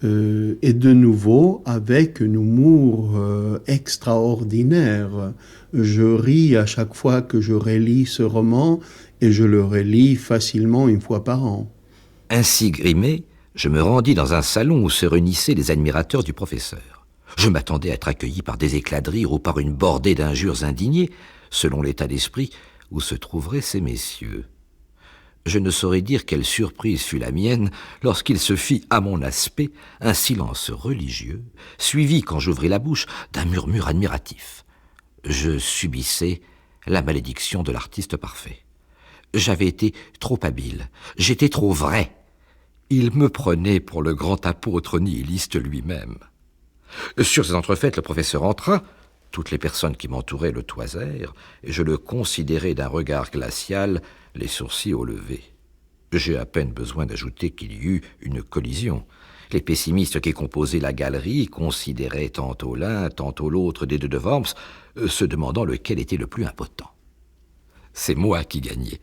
Et de nouveau, avec un humour extraordinaire. Je ris à chaque fois que je relis ce roman, et je le relis facilement une fois par an. Ainsi grimé, je me rendis dans un salon où se réunissaient les admirateurs du professeur. Je m'attendais à être accueilli par des éclats de rire ou par une bordée d'injures indignées, selon l'état d'esprit où se trouveraient ces messieurs. Je ne saurais dire quelle surprise fut la mienne lorsqu'il se fit, à mon aspect, un silence religieux, suivi, quand j'ouvris la bouche, d'un murmure admiratif. Je subissais la malédiction de l'artiste parfait. J'avais été trop habile, j'étais trop vrai. Il me prenait pour le grand apôtre nihiliste lui-même. Sur ces entrefaites, le professeur entra, toutes les personnes qui m'entouraient le toisèrent, et je le considérai d'un regard glacial, les sourcils hauts levés. J'ai à peine besoin d'ajouter qu'il y eut une collision. Les pessimistes qui composaient la galerie considéraient tantôt l'un, tantôt l'autre des deux de Worms, se demandant lequel était le plus impotent. C'est moi qui gagnais.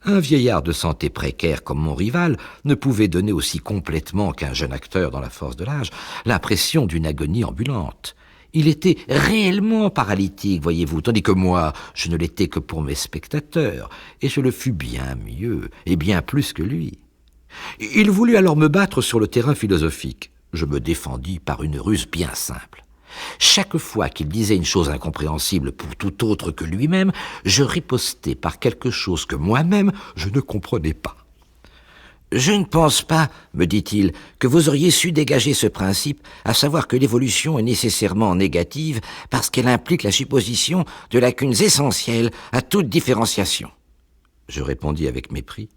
Un vieillard de santé précaire comme mon rival ne pouvait donner aussi complètement qu'un jeune acteur dans la force de l'âge l'impression d'une agonie ambulante. Il était réellement paralytique, voyez-vous, tandis que moi, je ne l'étais que pour mes spectateurs, et je le fus bien mieux, et bien plus que lui. Il voulut alors me battre sur le terrain philosophique. Je me défendis par une ruse bien simple. Chaque fois qu'il disait une chose incompréhensible pour tout autre que lui-même, je ripostais par quelque chose que moi-même je ne comprenais pas. Je ne pense pas, me dit-il, que vous auriez su dégager ce principe, à savoir que l'évolution est nécessairement négative parce qu'elle implique la supposition de lacunes essentielles à toute différenciation. Je répondis avec mépris.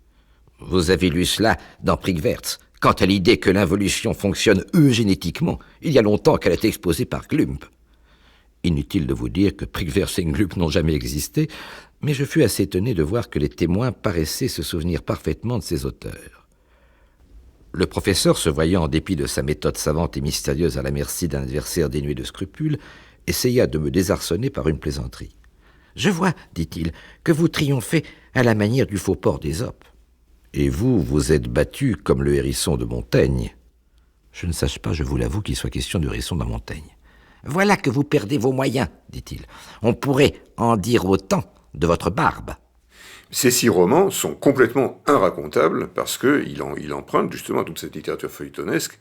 Vous avez lu cela dans Prigwerts. Quant à l'idée que l'involution fonctionne eugénétiquement, il y a longtemps qu'elle a été exposée par Glump. Inutile de vous dire que Prigwerts et Glump n'ont jamais existé, mais je fus assez étonné de voir que les témoins paraissaient se souvenir parfaitement de ces auteurs. Le professeur, se voyant en dépit de sa méthode savante et mystérieuse à la merci d'un adversaire dénué de scrupules, essaya de me désarçonner par une plaisanterie. « Je vois, dit-il, que vous triomphez à la manière du faux port d'Ésope. Et vous, vous êtes battu comme le hérisson de Montaigne. Je ne sache pas, je vous l'avoue, qu'il soit question de hérisson de Montaigne. Voilà que vous perdez vos moyens, dit-il. On pourrait en dire autant de votre barbe. » Ces 6 romans sont complètement inracontables parce qu'il emprunte justement à toute cette littérature feuilletonesque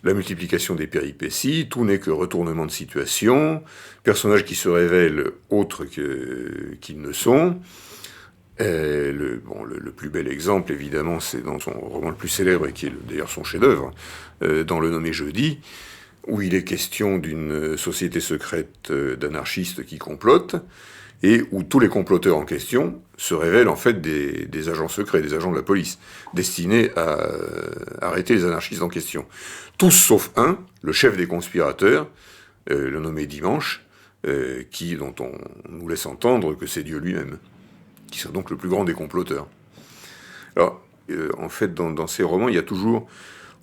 la multiplication des péripéties, tout n'est que retournement de situation, personnages qui se révèlent autres qu'ils ne sont. Le plus bel exemple, évidemment, c'est dans son roman le plus célèbre, et qui est d'ailleurs son chef-d'œuvre, dans Le Nommé Jeudi, où il est question d'une société secrète d'anarchistes qui complotent, et où tous les comploteurs en question se révèlent en fait des agents secrets, des agents de la police, destinés à arrêter les anarchistes en question. Tous sauf un, le chef des conspirateurs, le nommé Dimanche, dont on nous laisse entendre que c'est Dieu lui-même, qui serait donc le plus grand des comploteurs. Alors, en fait, dans ces romans, il y a toujours,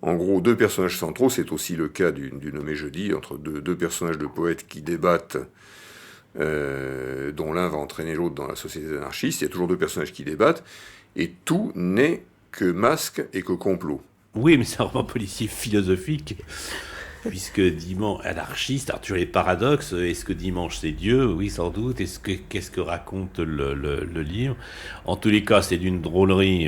en gros, 2 personnages centraux. C'est aussi le cas du Nommé Jeudi, entre deux personnages de poètes qui débattent, dont l'un va entraîner l'autre dans la société anarchiste. Il y a toujours 2 personnages qui débattent, et tout n'est que masque et que complot. Oui, mais c'est un roman policier philosophique, puisque Dimanche, anarchiste, alors tu as les paradoxes, est-ce que Dimanche c'est Dieu? Oui, sans doute. Qu'est-ce que raconte le livre? En tous les cas, c'est d'une drôlerie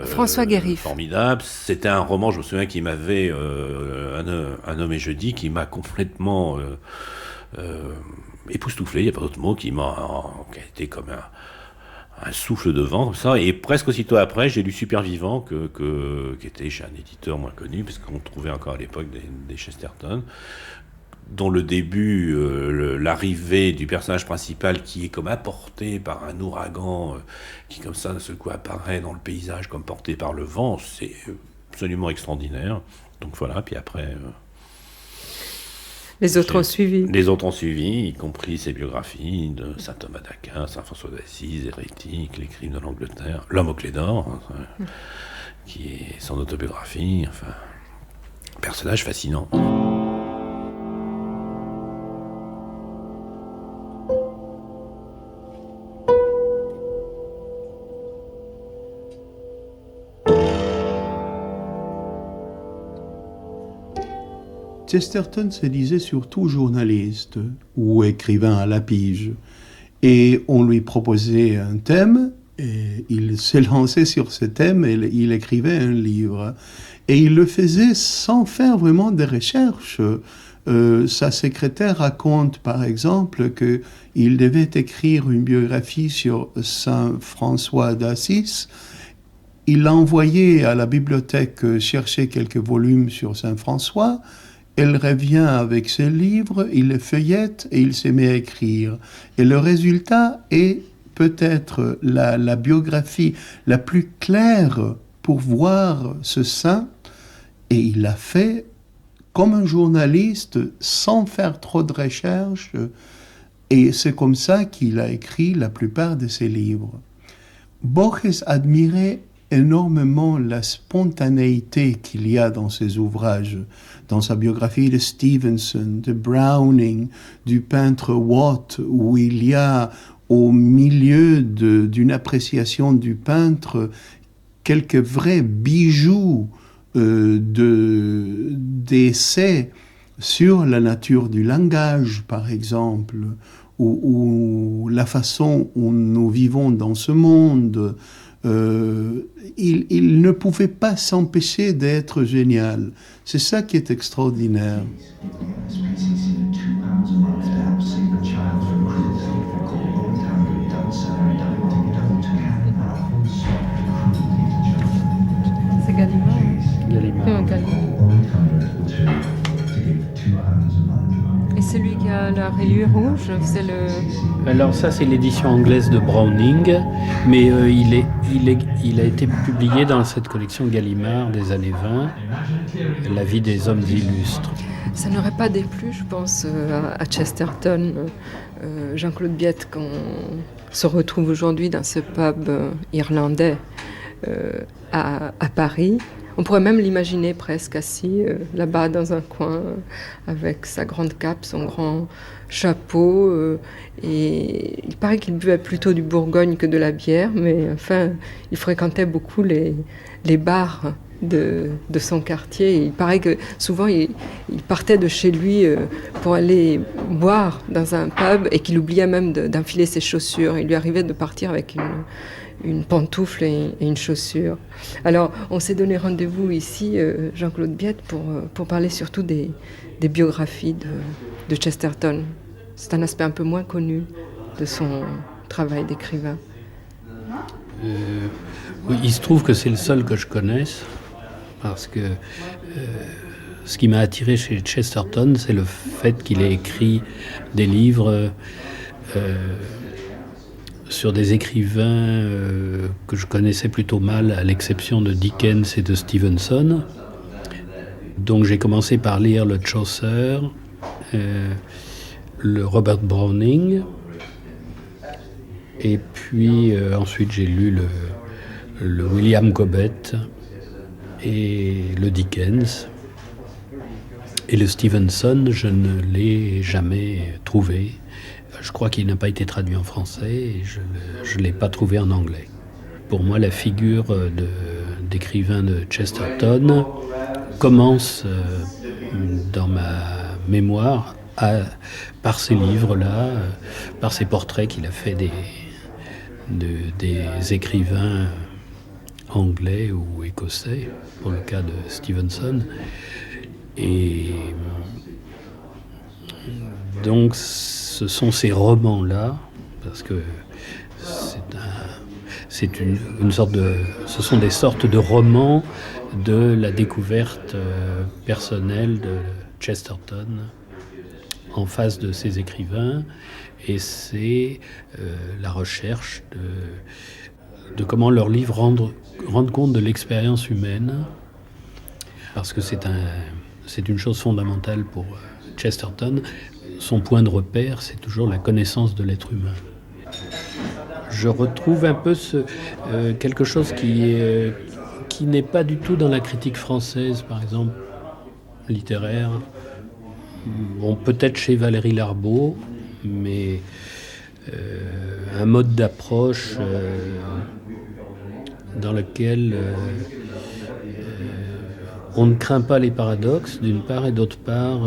François Guérif. Formidable. C'était un roman, je me souviens, qui m'avait, un Nommé Jeudi, qui m'a complètement époustouflé, il n'y a pas d'autre mot, qui a été comme un souffle de vent, comme ça, et presque aussitôt après, j'ai lu Supervivant, qui était chez un éditeur moins connu, parce qu'on trouvait encore à l'époque des Chesterton, dont le début, l'arrivée du personnage principal qui est comme apporté par un ouragan, qui comme ça, d'un seul coup, apparaît dans le paysage comme porté par le vent, c'est absolument extraordinaire. Donc voilà, puis après... Les autres ont suivi. Les autres ont suivi, y compris ses biographies de saint Thomas d'Aquin, saint François d'Assise, Hérétique, Les crimes de l'Angleterre, L'homme aux clés d'or, qui est son autobiographie, enfin, personnage fascinant. Chesterton se disait surtout journaliste ou écrivain à la pige. Et on lui proposait un thème, et il s'est lancé sur ce thème et il écrivait un livre. Et il le faisait sans faire vraiment de recherches. Sa secrétaire raconte par exemple qu'il devait écrire une biographie sur Saint François d'Assise. Il l'a envoyé à la bibliothèque chercher quelques volumes sur Saint François. Elle revient avec ses livres, il les feuillette et il se met à écrire. Et le résultat est peut-être la biographie la plus claire pour voir ce saint. Et il l'a fait comme un journaliste, sans faire trop de recherches. Et c'est comme ça qu'il a écrit la plupart de ses livres. Borges admirait énormément la spontanéité qu'il y a dans ses ouvrages, dans sa biographie de Stevenson, de Browning, du peintre Watt, où il y a au milieu d'une appréciation du peintre quelques vrais bijoux d'essais sur la nature du langage, par exemple, ou la façon où nous vivons dans ce monde. Il ne pouvait pas s'empêcher d'être génial. C'est ça qui est extraordinaire. C'est a la rayure rouge, c'est le... Alors ça, c'est l'édition anglaise de Browning, mais il a été publié dans cette collection Gallimard des années 20, La vie des hommes illustres. Ça n'aurait pas déplu, je pense, à Chesterton, Jean-Claude Biette, qu'on se retrouve aujourd'hui dans ce pub irlandais à Paris. On pourrait même l'imaginer presque assis là-bas dans un coin avec sa grande cape, son grand chapeau. Et il paraît qu'il buvait plutôt du Bourgogne que de la bière, mais enfin, il fréquentait beaucoup les bars de son quartier. Et il paraît que souvent, il partait de chez lui pour aller boire dans un pub et qu'il oubliait même d'enfiler ses chaussures. Il lui arrivait de partir avec une pantoufle et une chaussure. Alors, on s'est donné rendez-vous ici, Jean-Claude Biette, pour parler surtout des biographies de Chesterton. C'est un aspect un peu moins connu de son travail d'écrivain. Oui, il se trouve que c'est le seul que je connaisse, parce que ce qui m'a attiré chez Chesterton, c'est le fait qu'il ait écrit des livres sur des écrivains que je connaissais plutôt mal, à l'exception de Dickens et de Stevenson. Donc j'ai commencé par lire le Chaucer, le Robert Browning, et puis ensuite j'ai lu le William Cobbett et le Dickens. Et le Stevenson, je ne l'ai jamais trouvé. Je crois qu'il n'a pas été traduit en français et je ne l'ai pas trouvé en anglais. Pour moi, la figure d'écrivain de Chesterton commence dans ma mémoire par ces livres-là, par ces portraits qu'il a fait des écrivains anglais ou écossais, pour le cas de Stevenson. Et donc, ce sont ces romans-là, parce que ce sont des sortes de romans de la découverte personnelle de Chesterton en face de ses écrivains, et c'est la recherche de comment leurs livres rendent compte de l'expérience humaine, parce que c'est une chose fondamentale pour Chesterton. Son point de repère, c'est toujours la connaissance de l'être humain. Je retrouve un peu quelque chose qui n'est pas du tout dans la critique française, par exemple, littéraire. Bon, peut-être chez Valérie Larbaud, mais un mode d'approche dans lequel on ne craint pas les paradoxes, d'une part, et d'autre part,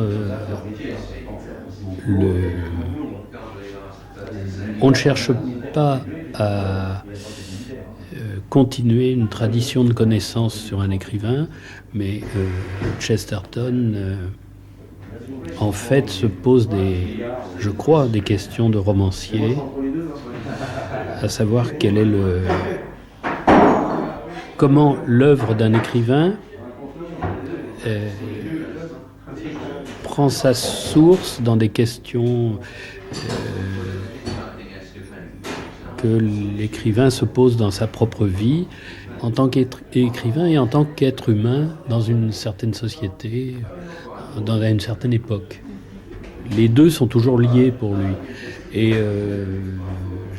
on ne cherche pas à continuer une tradition de connaissance sur un écrivain, mais Chesterton, en fait, se pose je crois, des questions de romancier, à savoir comment l'œuvre d'un écrivain prend sa source dans des questions que l'écrivain se pose dans sa propre vie, en tant qu'écrivain et en tant qu'être humain dans une certaine société, dans une certaine époque. Les deux sont toujours liés pour lui. Et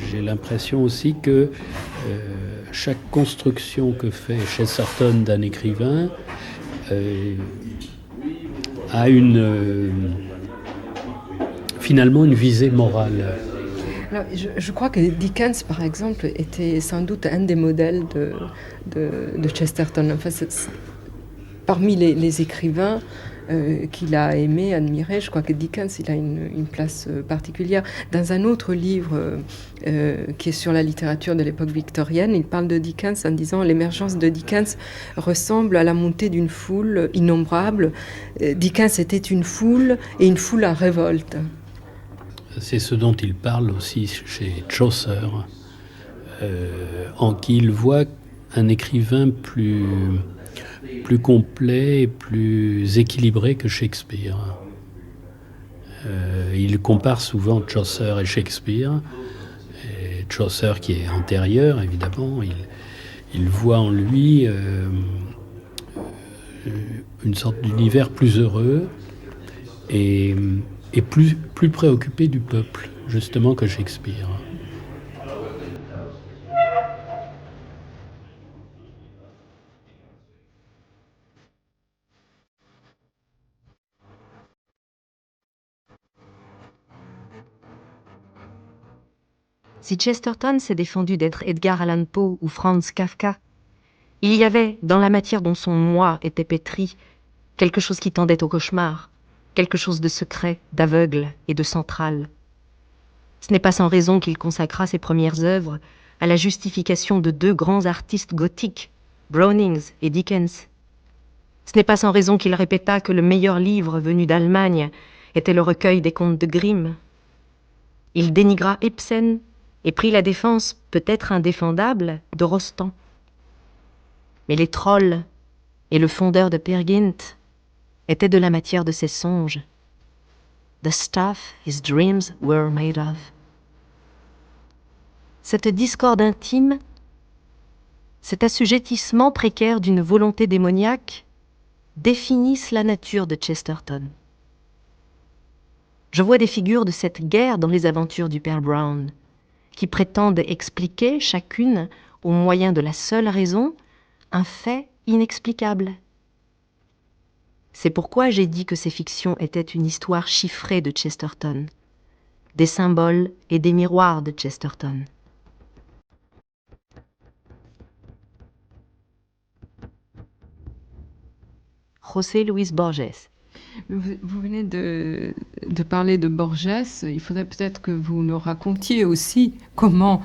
j'ai l'impression aussi que chaque construction que fait Chesterton d'un écrivain a finalement une visée morale. Alors, je crois que Dickens, par exemple, était sans doute un des modèles de Chesterton. Enfin, parmi les écrivains qu'il a aimé, admiré, je crois que Dickens, il a une place particulière. Dans un autre livre qui est sur la littérature de l'époque victorienne, il parle de Dickens en disant « L'émergence de Dickens ressemble à la montée d'une foule innombrable. Dickens était une foule et une foule en révolte. » C'est ce dont il parle aussi chez Chaucer, en qui il voit un écrivain plus complet et plus équilibré que Shakespeare. Il compare souvent Chaucer et Shakespeare. Et Chaucer qui est antérieur, évidemment, il voit en lui une sorte d'univers plus heureux et plus préoccupé du peuple, justement, que Shakespeare. Si Chesterton s'est défendu d'être Edgar Allan Poe ou Franz Kafka, il y avait, dans la matière dont son moi était pétri, quelque chose qui tendait au cauchemar, quelque chose de secret, d'aveugle et de central. Ce n'est pas sans raison qu'il consacra ses premières œuvres à la justification de deux grands artistes gothiques, Brownings et Dickens. Ce n'est pas sans raison qu'il répéta que le meilleur livre venu d'Allemagne était le recueil des contes de Grimm. Il dénigra Ibsen et prit la défense, peut-être indéfendable, de Rostand. Mais les trolls et le fondeur de Peer Gynt étaient de la matière de ses songes. The stuff his dreams were made of. Cette discorde intime, cet assujettissement précaire d'une volonté démoniaque, définissent la nature de Chesterton. Je vois des figures de cette guerre dans les aventures du père Brown, qui prétendent expliquer, chacune, au moyen de la seule raison, un fait inexplicable. C'est pourquoi j'ai dit que ces fictions étaient une histoire chiffrée de Chesterton, des symboles et des miroirs de Chesterton. José Luis Borges. Vous venez de parler de Borges. Il faudrait peut-être que vous nous racontiez aussi comment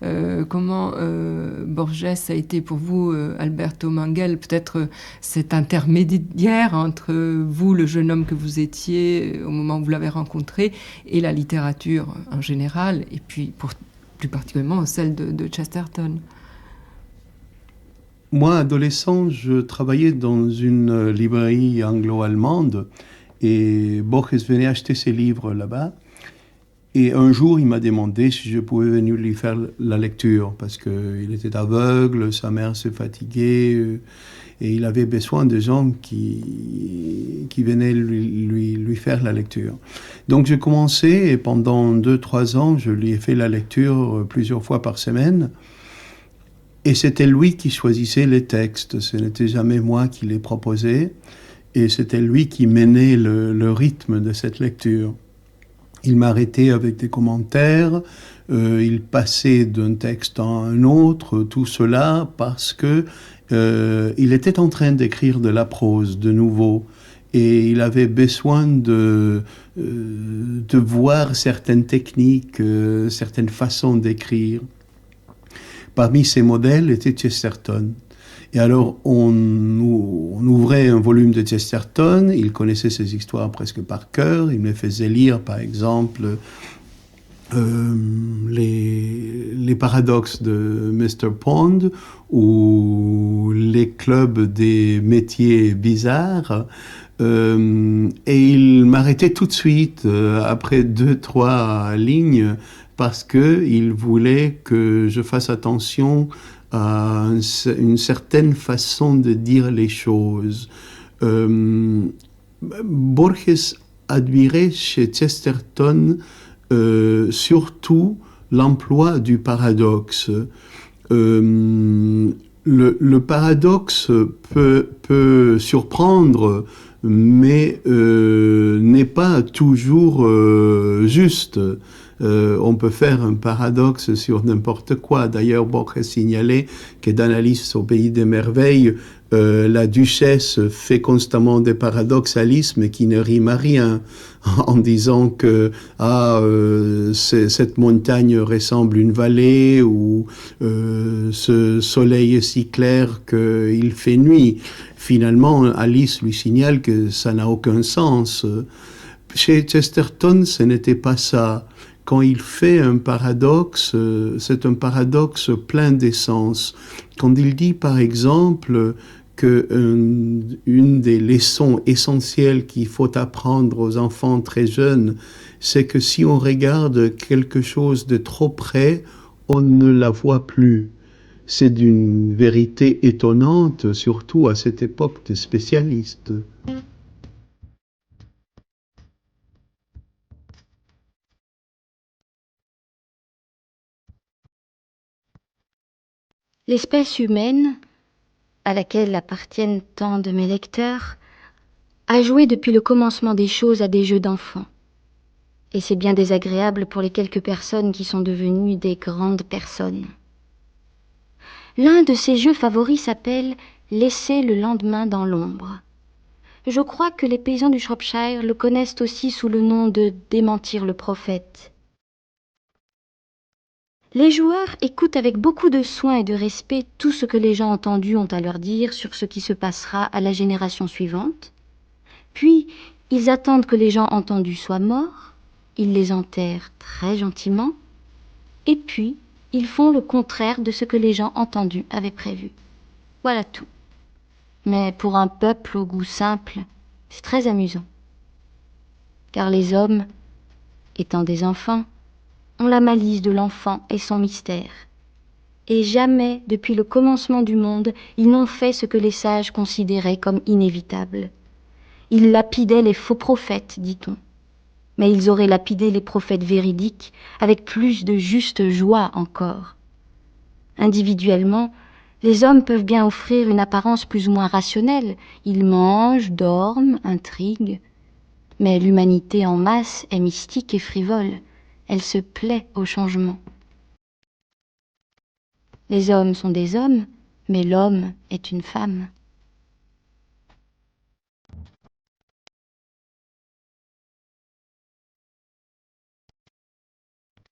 Borges a été pour vous, Alberto Manguel, peut-être cet intermédiaire entre vous, le jeune homme que vous étiez au moment où vous l'avez rencontré, et la littérature en général, et puis plus particulièrement celle de Chesterton. Moi, adolescent, je travaillais dans une librairie anglo-allemande et Borges venait acheter ses livres là-bas. Et un jour, il m'a demandé si je pouvais venir lui faire la lecture parce qu'il était aveugle, sa mère se fatiguait et il avait besoin de gens qui venaient lui faire la lecture. Donc j'ai commencé et pendant 2-3 ans, je lui ai fait la lecture plusieurs fois par semaine. Et c'était lui qui choisissait les textes, ce n'était jamais moi qui les proposais, et c'était lui qui menait le rythme de cette lecture. Il m'arrêtait avec des commentaires, il passait d'un texte à un autre, tout cela parce que il était en train d'écrire de la prose de nouveau, et il avait besoin de voir certaines techniques, certaines façons d'écrire. Parmi ces modèles était Chesterton. Et alors, on ouvrait un volume de Chesterton, il connaissait ses histoires presque par cœur, il me faisait lire, par exemple, les paradoxes de Mr. Pond ou les clubs des métiers bizarres. Et il m'arrêtait tout de suite, après 2-3 lignes, parce qu'il voulait que je fasse attention à une certaine façon de dire les choses. Borges admirait chez Chesterton surtout l'emploi du paradoxe. Le paradoxe peut surprendre, mais n'est pas toujours juste. On peut faire un paradoxe sur n'importe quoi. D'ailleurs, Borges signalait que dans Alice au pays des merveilles, la duchesse fait constamment des paradoxalismes qui ne riment à rien, en disant que cette montagne ressemble à une vallée, ou ce soleil est si clair qu'il fait nuit. Finalement, Alice lui signale que ça n'a aucun sens. Chez Chesterton, ce n'était pas ça. Quand il fait un paradoxe, c'est un paradoxe plein d'essence. Quand il dit, par exemple, que une des leçons essentielles qu'il faut apprendre aux enfants très jeunes, c'est que si on regarde quelque chose de trop près, on ne la voit plus. C'est d'une vérité étonnante, surtout à cette époque des spécialistes. L'espèce humaine, à laquelle appartiennent tant de mes lecteurs, a joué depuis le commencement des choses à des jeux d'enfants. Et c'est bien désagréable pour les quelques personnes qui sont devenues des grandes personnes. L'un de ces jeux favoris s'appelle « Laisser le lendemain dans l'ombre ». Je crois que les paysans du Shropshire le connaissent aussi sous le nom de « Démentir le prophète ». Les joueurs écoutent avec beaucoup de soin et de respect tout ce que les gens entendus ont à leur dire sur ce qui se passera à la génération suivante. Puis, ils attendent que les gens entendus soient morts, ils les enterrent très gentiment, et puis, ils font le contraire de ce que les gens entendus avaient prévu. Voilà tout. Mais pour un peuple au goût simple, c'est très amusant. Car les hommes, étant des enfants, ont la malice de l'enfant et son mystère. Et jamais, depuis le commencement du monde, ils n'ont fait ce que les sages considéraient comme inévitable. Ils lapidaient les faux prophètes, dit-on. Mais ils auraient lapidé les prophètes véridiques avec plus de juste joie encore. Individuellement, les hommes peuvent bien offrir une apparence plus ou moins rationnelle. Ils mangent, dorment, intriguent. Mais l'humanité en masse est mystique et frivole. Elle se plaît au changement. Les hommes sont des hommes, mais l'homme est une femme.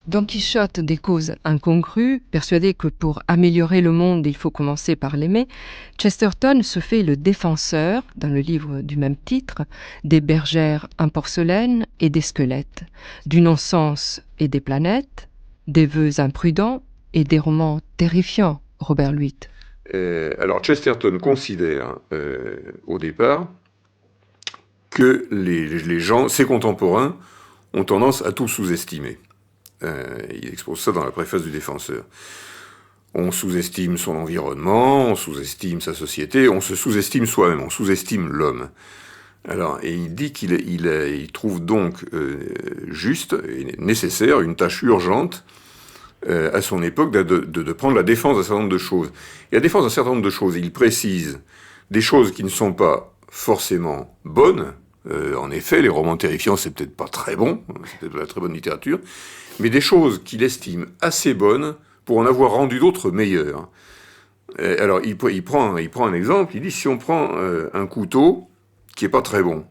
Don Quichotte des causes incongrues, persuadé que pour améliorer le monde, il faut commencer par l'aimer, Chesterton se fait le défenseur, dans le livre du même titre, des bergères en porcelaine et des squelettes, du non-sens et des planètes, des vœux imprudents et des romans terrifiants, Robert Louis. Alors Chesterton considère au départ que les gens, ses contemporains, ont tendance à tout sous-estimer. Il expose ça dans la préface du Défenseur. On sous-estime son environnement, on sous-estime sa société, on se sous-estime soi-même, on sous-estime l'homme. Alors, et il dit qu'il trouve donc juste et nécessaire, une tâche urgente à son époque de prendre la défense d'un certain nombre de choses. Et la défense d'un certain nombre de choses, il précise des choses qui ne sont pas forcément bonnes. En effet, les romans terrifiants, c'est peut-être pas très bon, c'est peut-être de la très bonne littérature, mais des choses qu'il estime assez bonnes pour en avoir rendu d'autres meilleures. Alors, il prend un exemple, il dit, si on prend un couteau qui est pas très bon,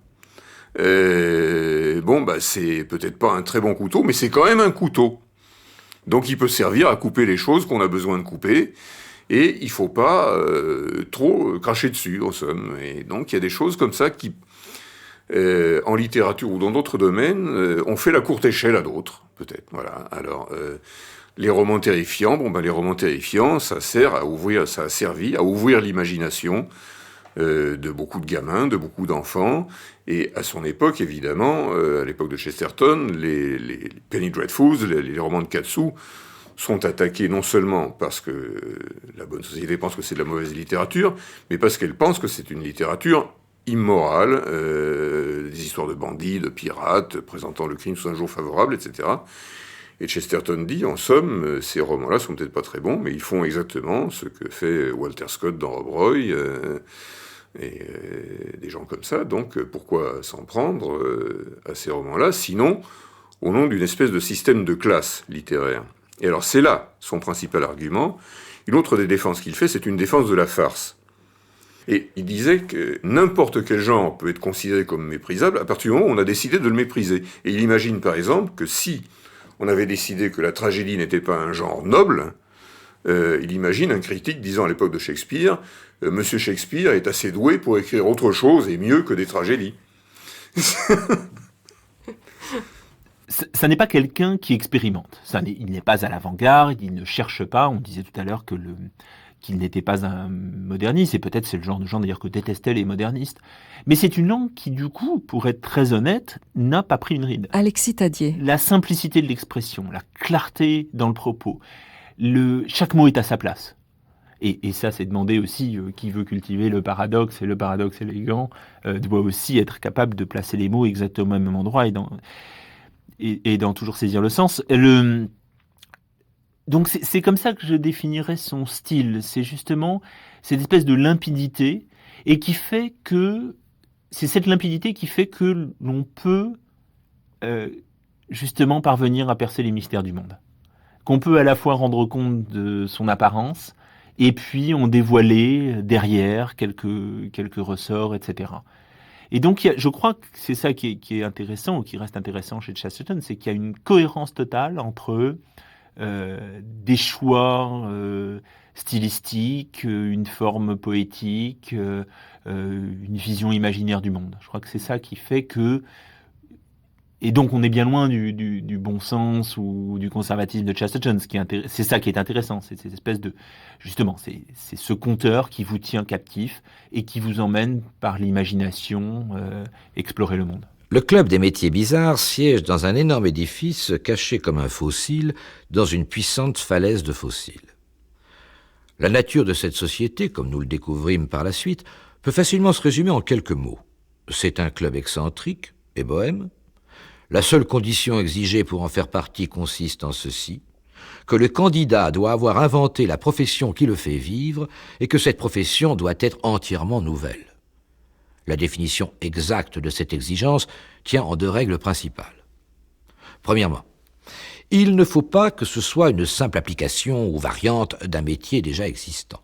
c'est peut-être pas un très bon couteau, mais c'est quand même un couteau. Donc il peut servir à couper les choses qu'on a besoin de couper, et il faut pas trop cracher dessus, en somme. Et donc il y a des choses comme ça qui, en littérature ou dans d'autres domaines, ont fait la courte échelle à d'autres, peut-être. Voilà. Alors, les romans terrifiants, les romans terrifiants, ça a servi à ouvrir l'imagination de beaucoup de gamins, de beaucoup d'enfants. Et à son époque, évidemment, à l'époque de Chesterton, les Penny Dreadfuls, les romans de Katsu, sont attaqués non seulement parce que la bonne société pense que c'est de la mauvaise littérature, mais parce qu'elle pense que c'est une littérature immorale, des histoires de bandits, de pirates, présentant le crime sous un jour favorable, etc. Et Chesterton dit, en somme, ces romans-là sont peut-être pas très bons, mais ils font exactement ce que fait Walter Scott dans Rob Roy, et des gens comme ça. Donc pourquoi s'en prendre à ces romans-là, sinon au nom d'une espèce de système de classe littéraire. Et alors c'est là son principal argument. Une autre des défenses qu'il fait, c'est une défense de la farce. Et il disait que n'importe quel genre peut être considéré comme méprisable à partir du moment où on a décidé de le mépriser. Et il imagine par exemple que si on avait décidé que la tragédie n'était pas un genre noble, il imagine un critique disant à l'époque de Shakespeare « Monsieur Shakespeare est assez doué pour écrire autre chose et mieux que des tragédies. » Ça n'est pas quelqu'un qui expérimente. Il n'est pas à l'avant-garde, il ne cherche pas. On disait tout à l'heure qu'il n'était pas un moderniste, et peut-être c'est le genre de gens d'ailleurs que détestaient les modernistes. Mais c'est une langue qui, du coup, pour être très honnête, n'a pas pris une ride. Alexis Tadier. La simplicité de l'expression, la clarté dans le propos, chaque mot est à sa place. Et ça, c'est demander aussi, qui veut cultiver le paradoxe élégant, doit aussi être capable de placer les mots exactement au même endroit et d'en toujours saisir le sens. Donc c'est comme ça que je définirais son style. C'est justement cette espèce de limpidité, et qui fait que c'est cette limpidité qui fait que l'on peut justement parvenir à percer les mystères du monde. Qu'on peut à la fois rendre compte de son apparence, et puis en dévoiler derrière quelques ressorts, etc. Et donc, je crois que c'est ça qui est intéressant, ou qui reste intéressant chez Chesterton, c'est qu'il y a une cohérence totale entre des choix stylistiques, une forme poétique, une vision imaginaire du monde. Je crois que c'est ça qui fait que... Et donc, on est bien loin du bon sens ou du conservatisme de Chesterton. C'est ça qui est intéressant. C'est cette espèce de... Justement, c'est ce conteur qui vous tient captif et qui vous emmène par l'imagination explorer le monde. Le Club des métiers bizarres siège dans un énorme édifice caché comme un fossile dans une puissante falaise de fossiles. La nature de cette société, comme nous le découvrîmes par la suite, peut facilement se résumer en quelques mots. C'est un club excentrique et bohème. La seule condition exigée pour en faire partie consiste en ceci, que le candidat doit avoir inventé la profession qui le fait vivre et que cette profession doit être entièrement nouvelle. La définition exacte de cette exigence tient en deux règles principales. Premièrement, il ne faut pas que ce soit une simple application ou variante d'un métier déjà existant.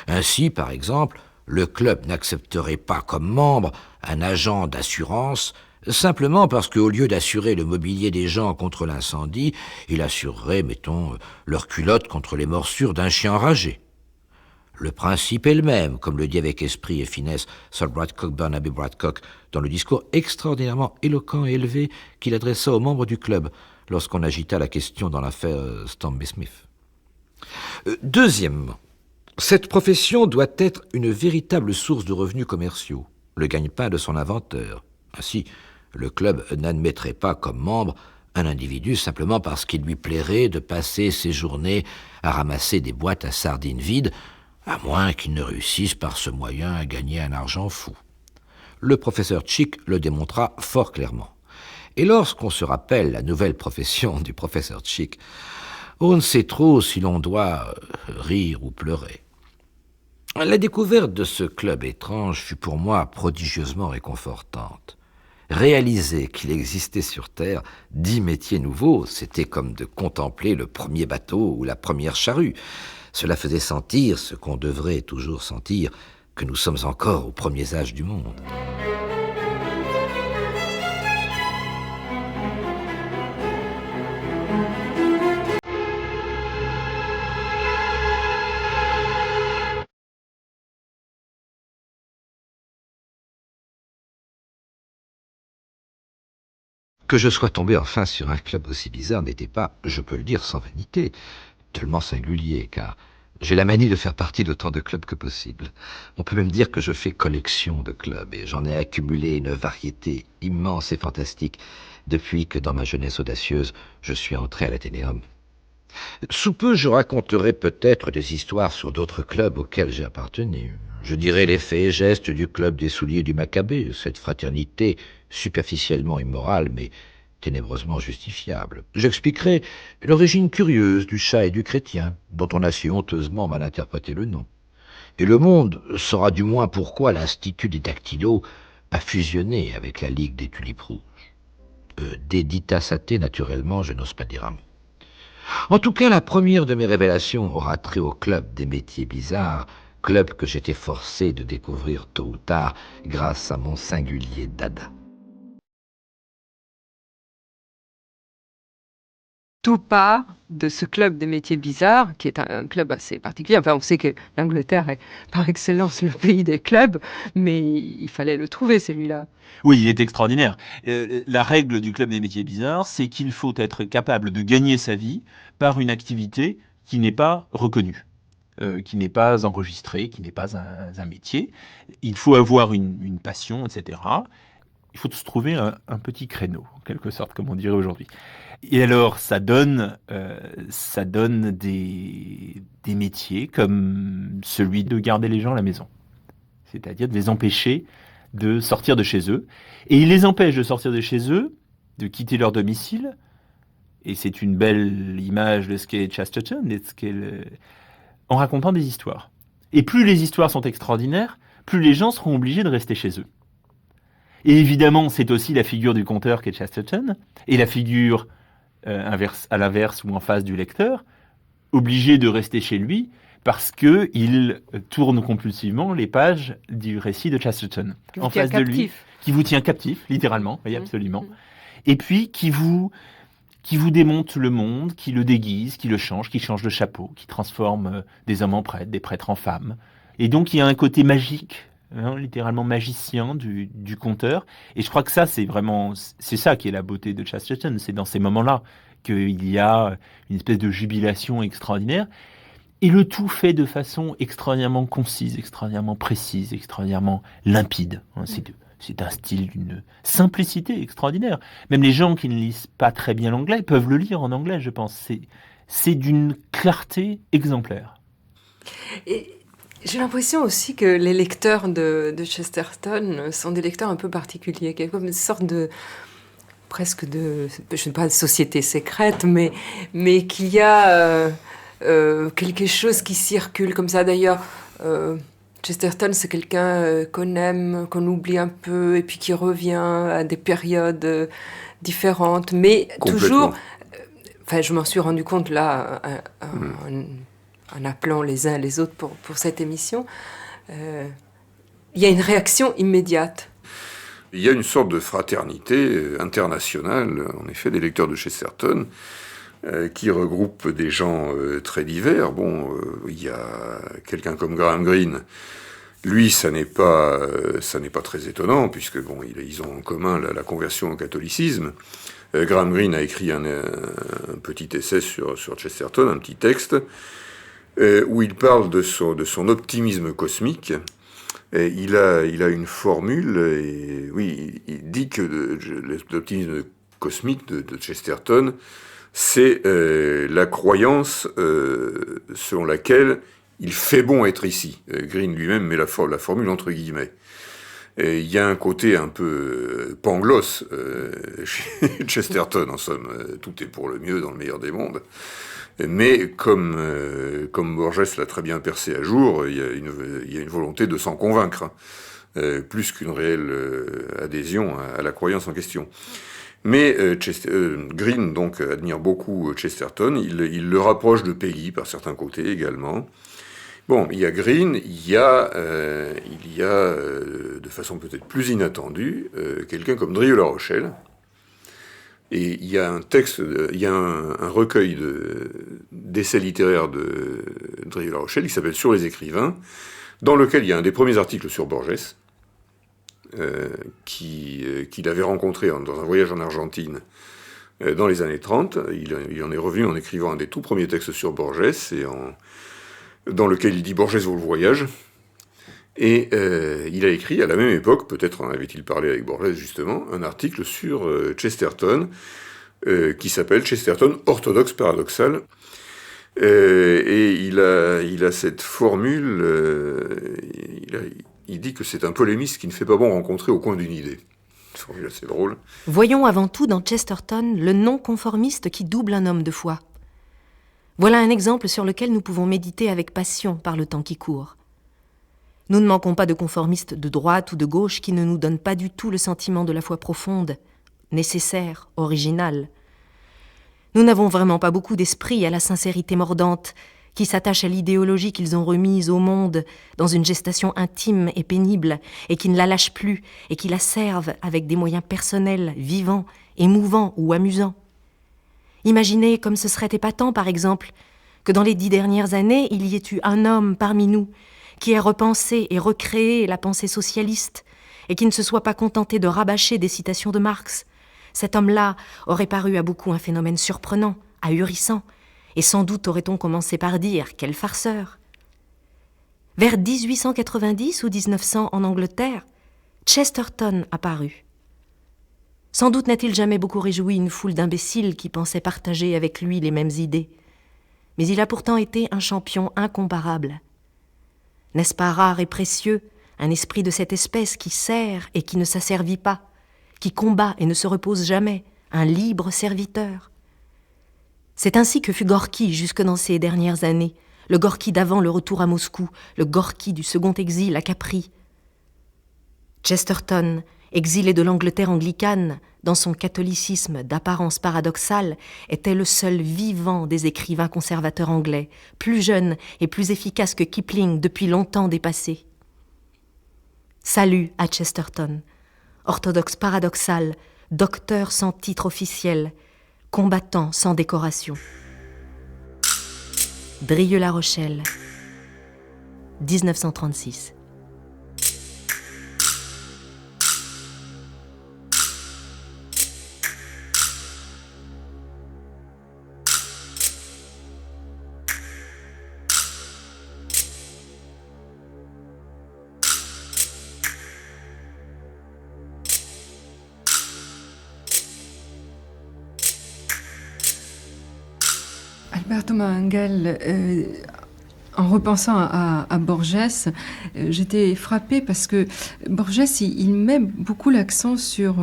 Ainsi, par exemple, le club n'accepterait pas comme membre un agent d'assurance simplement parce qu'au lieu d'assurer le mobilier des gens contre l'incendie, il assurerait, mettons, leurs culottes contre les morsures d'un chien enragé. Le principe est le même, comme le dit avec esprit et finesse Sir Bradcock Burnaby Bradcock dans le discours extraordinairement éloquent et élevé qu'il adressa aux membres du club lorsqu'on agita la question dans l'affaire Stormy Smith. Deuxièmement, cette profession doit être une véritable source de revenus commerciaux, le gagne-pain de son inventeur. Ainsi, le club n'admettrait pas comme membre un individu simplement parce qu'il lui plairait de passer ses journées à ramasser des boîtes à sardines vides, à moins qu'il ne réussisse par ce moyen à gagner un argent fou. Le professeur Chick le démontra fort clairement. Et lorsqu'on se rappelle la nouvelle profession du professeur Chick, on ne sait trop si l'on doit rire ou pleurer. La découverte de ce club étrange fut pour moi prodigieusement réconfortante. Réaliser qu'il existait sur Terre 10 métiers nouveaux, c'était comme de contempler le premier bateau ou la première charrue. Cela faisait sentir ce qu'on devrait toujours sentir, que nous sommes encore aux premiers âges du monde. Que je sois tombé enfin sur un club aussi bizarre n'était pas, je peux le dire sans vanité, tellement singulier, car j'ai la manie de faire partie d'autant de clubs que possible. On peut même dire que je fais collection de clubs, et j'en ai accumulé une variété immense et fantastique depuis que, dans ma jeunesse audacieuse, je suis entré à l'Athénéum. Sous peu, je raconterai peut-être des histoires sur d'autres clubs auxquels j'ai appartenu. Je dirai les faits et gestes du club des souliers du Maccabée, cette fraternité superficiellement immorale, mais ténébreusement justifiable. J'expliquerai l'origine curieuse du chat et du chrétien, dont on a si honteusement mal interprété le nom. Et le monde saura du moins pourquoi l'Institut des dactylos a fusionné avec la Ligue des tulipes rouges. Dédicace saté, naturellement, je n'ose pas dire un mot. En tout cas, la première de mes révélations aura trait au club des métiers bizarres, club que j'étais forcé de découvrir tôt ou tard grâce à mon singulier dada. Tout part de ce club des métiers bizarres, qui est un club assez particulier. Enfin, on sait que l'Angleterre est par excellence le pays des clubs, mais il fallait le trouver, celui-là. Oui, il est extraordinaire. La règle du club des métiers bizarres, c'est qu'il faut être capable de gagner sa vie par une activité qui n'est pas reconnue. qui n'est pas enregistré, qui n'est pas un métier. Il faut avoir une passion, etc. Il faut se trouver un petit créneau, en quelque sorte, comme on dirait aujourd'hui. Et alors, ça donne des métiers comme celui de garder les gens à la maison. C'est-à-dire de les empêcher de sortir de chez eux. Et il les empêche de sortir de chez eux, de quitter leur domicile. Et c'est une belle image de ce qu'est Chesterton, en racontant des histoires. Et plus les histoires sont extraordinaires, plus les gens seront obligés de rester chez eux. Et évidemment, c'est aussi la figure du conteur qu'est Chesterton, et la figure à l'inverse ou en face du lecteur, obligé de rester chez lui parce qu'il tourne compulsivement les pages du récit de Chesterton en face de lui, qui vous tient captif, littéralement, oui, absolument, et puis qui vous démonte le monde, qui le déguise, qui le change, qui change de chapeau, qui transforme des hommes en prêtres, des prêtres en femmes. Et donc, il y a un côté magique, littéralement magicien du conteur. Et je crois que c'est ça qui est la beauté de Chesterton. C'est dans ces moments-là qu'il y a une espèce de jubilation extraordinaire. Et le tout fait de façon extraordinairement concise, extraordinairement précise, extraordinairement limpide. C'est un style d'une simplicité extraordinaire. Même les gens qui ne lisent pas très bien l'anglais peuvent le lire en anglais, je pense. C'est d'une clarté exemplaire. Et j'ai l'impression aussi que les lecteurs de Chesterton sont des lecteurs un peu particuliers, comme une sorte de je ne sais pas, de société secrète, mais qu'il y a quelque chose qui circule comme ça. D'ailleurs, Chesterton, c'est quelqu'un qu'on aime, qu'on oublie un peu, et puis qui revient à des périodes différentes, mais toujours... je m'en suis rendu compte là, en appelant les uns les autres pour cette émission, il y a une réaction immédiate. Il y a une sorte de fraternité internationale, en effet, des lecteurs de Chesterton, qui regroupe des gens très divers. Il y a quelqu'un comme Graham Greene. Lui, ça n'est pas très étonnant, puisque ils ont en commun la conversion au catholicisme. Graham Greene a écrit un petit essai sur Chesterton, un petit texte, où il parle de son optimisme cosmique. Et il a une formule, et oui, il dit que l'optimisme cosmique de Chesterton, c'est la croyance selon laquelle il fait bon être ici. Greene lui-même met la formule entre guillemets. Et il y a un côté un peu pangloss chez Chesterton, en somme. Tout est pour le mieux dans le meilleur des mondes. Mais comme Borges l'a très bien percé à jour, il y a une volonté de s'en convaincre, plus qu'une réelle adhésion à la croyance en question. Mais Greene donc admire beaucoup Chesterton, il le rapproche de Peggy par certains côtés également. Il y a Greene, il y a de façon peut-être plus inattendue quelqu'un comme Drieux-La Rochelle. Et il y a un recueil d'essais littéraires de Drieux-La Rochelle qui s'appelle Sur les écrivains, dans lequel il y a un des premiers articles sur Borges, qu'il avait rencontré dans un voyage en Argentine dans les années 30. Il en est revenu en écrivant un des tout premiers textes sur Borges, dans lequel il dit « Borges vaut le voyage ». Et il a écrit, à la même époque, peut-être en avait-il parlé avec Borges justement, un article sur Chesterton, qui s'appelle « Chesterton, orthodoxe paradoxal ». Et il a cette formule, il dit que c'est un polémiste qui ne fait pas bon rencontrer au coin d'une idée. Une formule assez drôle. Voyons avant tout dans Chesterton le non-conformiste qui double un homme de foi. Voilà un exemple sur lequel nous pouvons méditer avec passion par le temps qui court. Nous ne manquons pas de conformistes de droite ou de gauche qui ne nous donnent pas du tout le sentiment de la foi profonde, nécessaire, originale. Nous n'avons vraiment pas beaucoup d'esprit à la sincérité mordante qui s'attache à l'idéologie qu'ils ont remise au monde dans une gestation intime et pénible et qui ne la lâche plus et qui la servent avec des moyens personnels, vivants, émouvants ou amusants. Imaginez comme ce serait épatant, par exemple, que dans les 10 dernières années, il y ait eu un homme parmi nous qui ait repensé et recréé la pensée socialiste et qui ne se soit pas contenté de rabâcher des citations de Marx. Cet homme-là aurait paru à beaucoup un phénomène surprenant, ahurissant, et sans doute aurait-on commencé par dire « quel farceur !» Vers 1890 ou 1900 en Angleterre, Chesterton apparut. Sans doute n'a-t-il jamais beaucoup réjoui une foule d'imbéciles qui pensaient partager avec lui les mêmes idées. Mais il a pourtant été un champion incomparable. N'est-ce pas rare et précieux, un esprit de cette espèce qui sert et qui ne s'asservit pas, qui combat et ne se repose jamais, un libre serviteur. C'est ainsi que fut Gorky jusque dans ces dernières années, le Gorky d'avant le retour à Moscou, le Gorky du second exil à Capri. Chesterton, exilé de l'Angleterre anglicane, dans son catholicisme d'apparence paradoxale, était le seul vivant des écrivains conservateurs anglais, plus jeune et plus efficace que Kipling depuis longtemps dépassé. Salut à Chesterton, orthodoxe paradoxal, docteur sans titre officiel, combattant sans décoration. Drieux-La Rochelle, 1936. Albert Thomas Engel, en repensant à Borges, j'étais frappée parce que Borges, il met beaucoup l'accent sur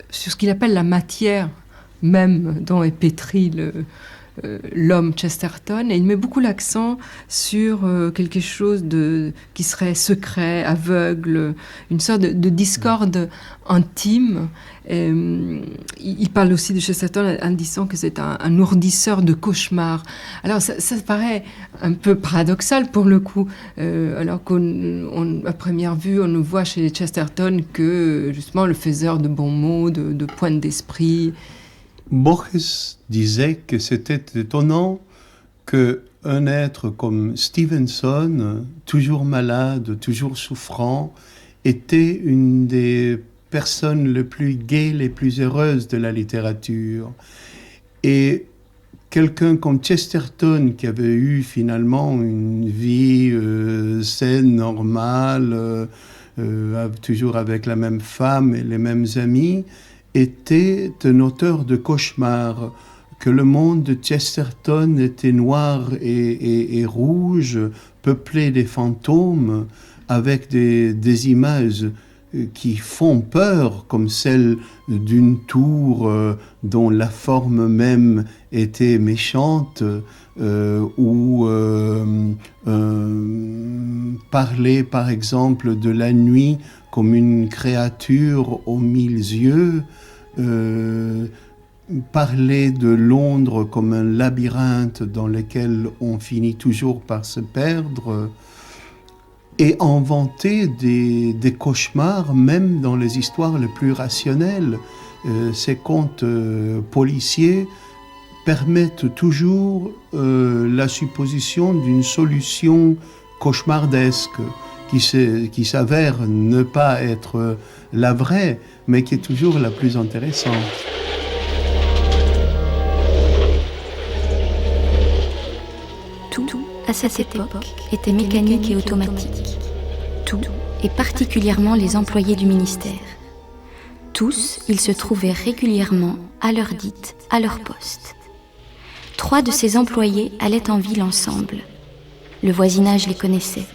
ce qu'il appelle la matière même dont est pétri l'homme Chesterton, et il met beaucoup l'accent sur quelque chose qui serait secret, aveugle, une sorte de discorde intime. Il parle aussi de Chesterton en disant que c'est un ourdisseur de cauchemars. Alors ça paraît un peu paradoxal pour le coup, alors qu'à première vue on ne voit chez Chesterton que justement le faiseur de bons mots, de pointes d'esprit. Borges disait que c'était étonnant qu'un être comme Stevenson, toujours malade, toujours souffrant, était une des personnes les plus gaies, les plus heureuses de la littérature. Et quelqu'un comme Chesterton, qui avait eu finalement une vie saine, normale, toujours avec la même femme et les mêmes amis, était un auteur de cauchemars, que le monde de Chesterton était noir et rouge, peuplé des fantômes, avec des images qui font peur, comme celle d'une tour dont la forme même était méchante, ou parler par exemple de la nuit comme une créature aux 1000 yeux, parler de Londres comme un labyrinthe dans lequel on finit toujours par se perdre, et inventer des cauchemars même dans les histoires les plus rationnelles. Ces contes policiers permettent toujours la supposition d'une solution cauchemardesque qui s'avère ne pas être la vraie, mais qui est toujours la plus intéressante. Tout, à cette époque, était mécanique et automatique. Tout, et particulièrement les employés du ministère. Tous, ils se trouvaient régulièrement, à l'heure dite, à leur poste. 3 de ces employés allaient en ville ensemble. Le voisinage les connaissait.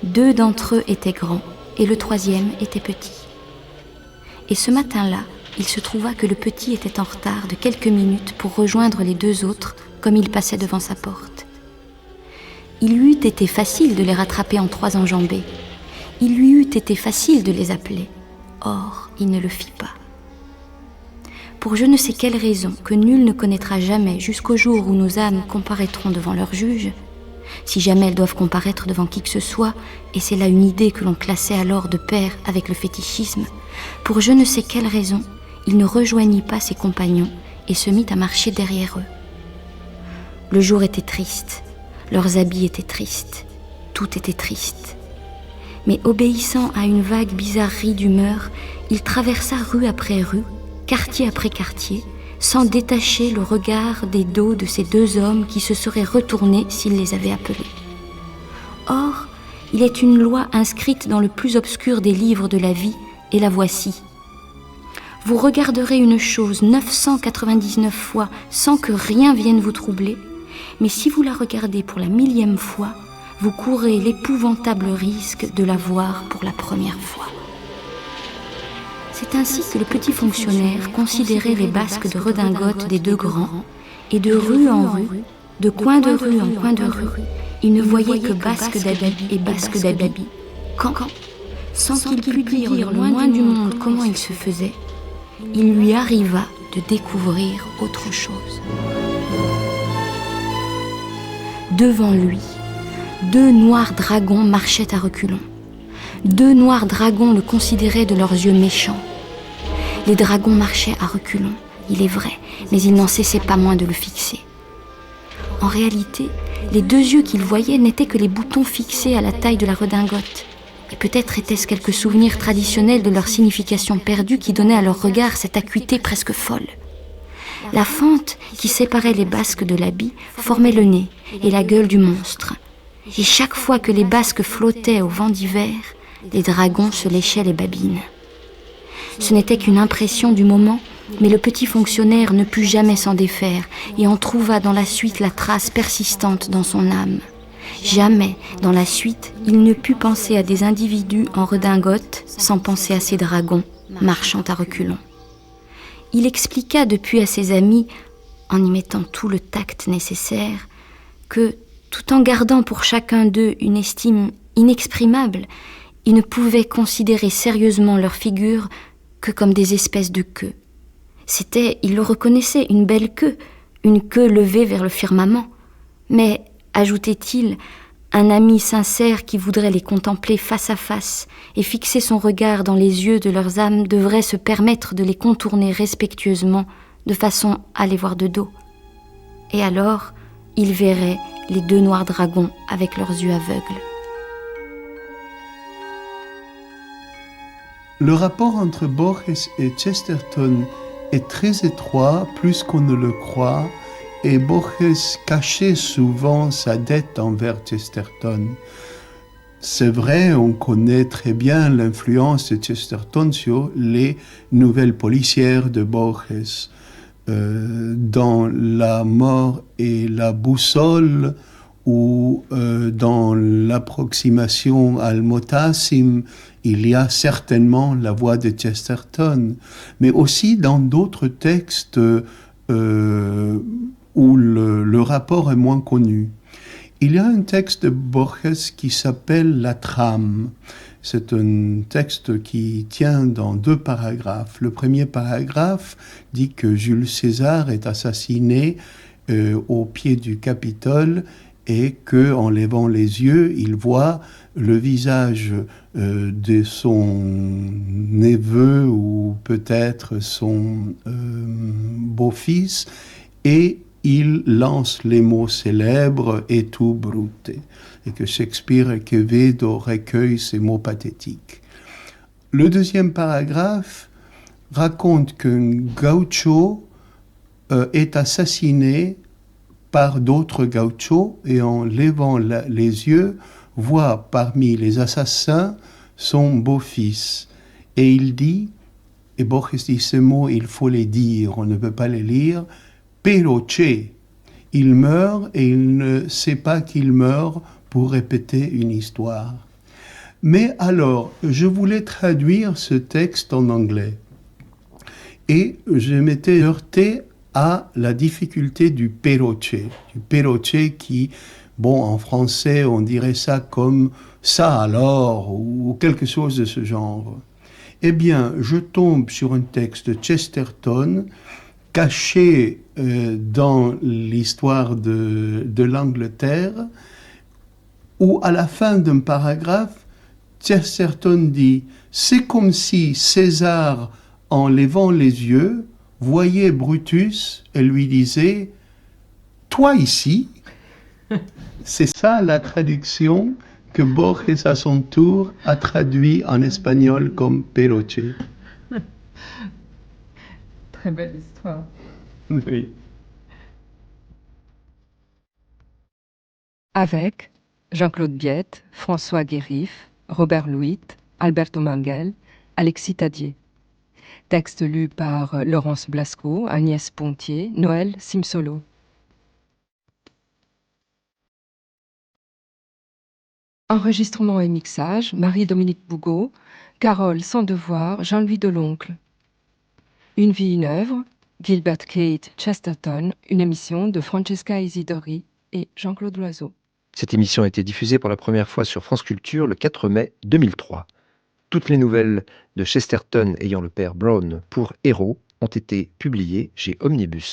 2 d'entre eux étaient grands, et le 3e était petit. Et ce matin-là, il se trouva que le petit était en retard de quelques minutes pour rejoindre les 2 autres, comme il passait devant sa porte. Il lui eût été facile de les rattraper en 3 enjambées. Il lui eût été facile de les appeler. Or, il ne le fit pas. Pour je ne sais quelle raison que nul ne connaîtra jamais jusqu'au jour où nos âmes comparaîtront devant leur juge, si jamais elles doivent comparaître devant qui que ce soit, et c'est là une idée que l'on classait alors de pair avec le fétichisme, pour je ne sais quelle raison, il ne rejoignit pas ses compagnons et se mit à marcher derrière eux. Le jour était triste, leurs habits étaient tristes, tout était triste. Mais obéissant à une vague bizarrerie d'humeur, il traversa rue après rue, quartier après quartier, sans détacher le regard des dos de ces 2 hommes qui se seraient retournés s'il les avait appelés. Or, Il est une loi inscrite dans le plus obscur des livres de la vie, et la voici. Vous regarderez une chose 999 fois sans que rien vienne vous troubler, mais si vous la regardez pour la 1000e fois, vous courez l'épouvantable risque de la voir pour la première fois. C'est ainsi que le petit fonctionnaire considérait les basques de redingote des deux grands, et de rue en rue, de coin de rue en coin de rue, il ne voyait que basques d'habits et basques d'habits, quand, sans qu'il pût dire le moins du monde comment il se faisait, il lui arriva de découvrir autre chose. Devant lui, 2 noirs dragons marchaient à reculons. 2 noirs dragons le considéraient de leurs yeux méchants. Les dragons marchaient à reculons, il est vrai, mais ils n'en cessaient pas moins de le fixer. En réalité, les 2 yeux qu'il voyait n'étaient que les boutons fixés à la taille de la redingote. Et peut-être était-ce quelques souvenirs traditionnels de leur signification perdue qui donnaient à leur regard cette acuité presque folle. La fente qui séparait les basques de l'habit formait le nez et la gueule du monstre. Et chaque fois que les basques flottaient au vent d'hiver, les dragons se léchaient les babines. Ce n'était qu'une impression du moment, mais le petit fonctionnaire ne put jamais s'en défaire et en trouva dans la suite la trace persistante dans son âme. Jamais, dans la suite, il ne put penser à des individus en redingote sans penser à ces dragons marchant à reculons. Il expliqua depuis à ses amis, en y mettant tout le tact nécessaire, que, tout en gardant pour chacun d'eux une estime inexprimable, il ne pouvait considérer sérieusement leur figure que comme des espèces de queues. C'était, il le reconnaissait, une belle queue, une queue levée vers le firmament. Mais, ajoutait-il, un ami sincère qui voudrait les contempler face à face et fixer son regard dans les yeux de leurs âmes devrait se permettre de les contourner respectueusement de façon à les voir de dos. Et alors, il verrait les 2 noirs dragons avec leurs yeux aveugles. Le rapport entre Borges et Chesterton est très étroit, plus qu'on ne le croit, et Borges cachait souvent sa dette envers Chesterton. C'est vrai, on connaît très bien l'influence de Chesterton sur les nouvelles policières de Borges. Dans La mort et la boussole ou dans l'approximation al Motassim, il y a certainement la voix de Chesterton, mais aussi dans d'autres textes où le rapport est moins connu. Il y a un texte de Borges qui s'appelle La trame. C'est un texte qui tient dans 2 paragraphes. Le premier paragraphe dit que Jules César est assassiné au pied du Capitole et qu'en levant les yeux, il voit le visage de son neveu ou peut-être son beau-fils et il lance les mots célèbres « et tout brute » et que Shakespeare et Quevedo recueillent ces mots pathétiques. Le deuxième paragraphe raconte qu'un gaucho est assassiné par d'autres gauchos et en levant les yeux, voit parmi les assassins son beau-fils. Et il dit, et Borges dit ces mots, il faut les dire, on ne peut pas les lire, Peroche, il meurt et il ne sait pas qu'il meurt pour répéter une histoire. Mais alors, je voulais traduire ce texte en anglais. Et je m'étais heurté à la difficulté du Peroche qui, bon, en français, on dirait ça comme ça alors, ou quelque chose de ce genre. Eh bien, je tombe sur un texte de Chesterton caché dans l'histoire de l'Angleterre, où à la fin d'un paragraphe, Chesterton dit « C'est comme si César, en levant les yeux, voyait Brutus et lui disait « Toi ici ?» C'est ça la traduction que Borges à son tour a traduit en espagnol comme Peroche. Très belle histoire. Oui. Avec Jean-Claude Biette, François Guérif, Robert Louit, Alberto Manguel, Alexis Tadier. Texte lu par Laurence Blasco, Agnès Pontier, Noël Simsolo. Enregistrement et mixage, Marie-Dominique Bougot, Carole Sans-Devoir, Jean-Louis Deloncle. Une vie, une œuvre, Gilbert Keith Chesterton, une émission de Francesca Isidori et Jean-Claude Loiseau. Cette émission a été diffusée pour la première fois sur France Culture le 4 mai 2003. Toutes les nouvelles de Chesterton ayant le père Brown pour héros ont été publiées chez Omnibus.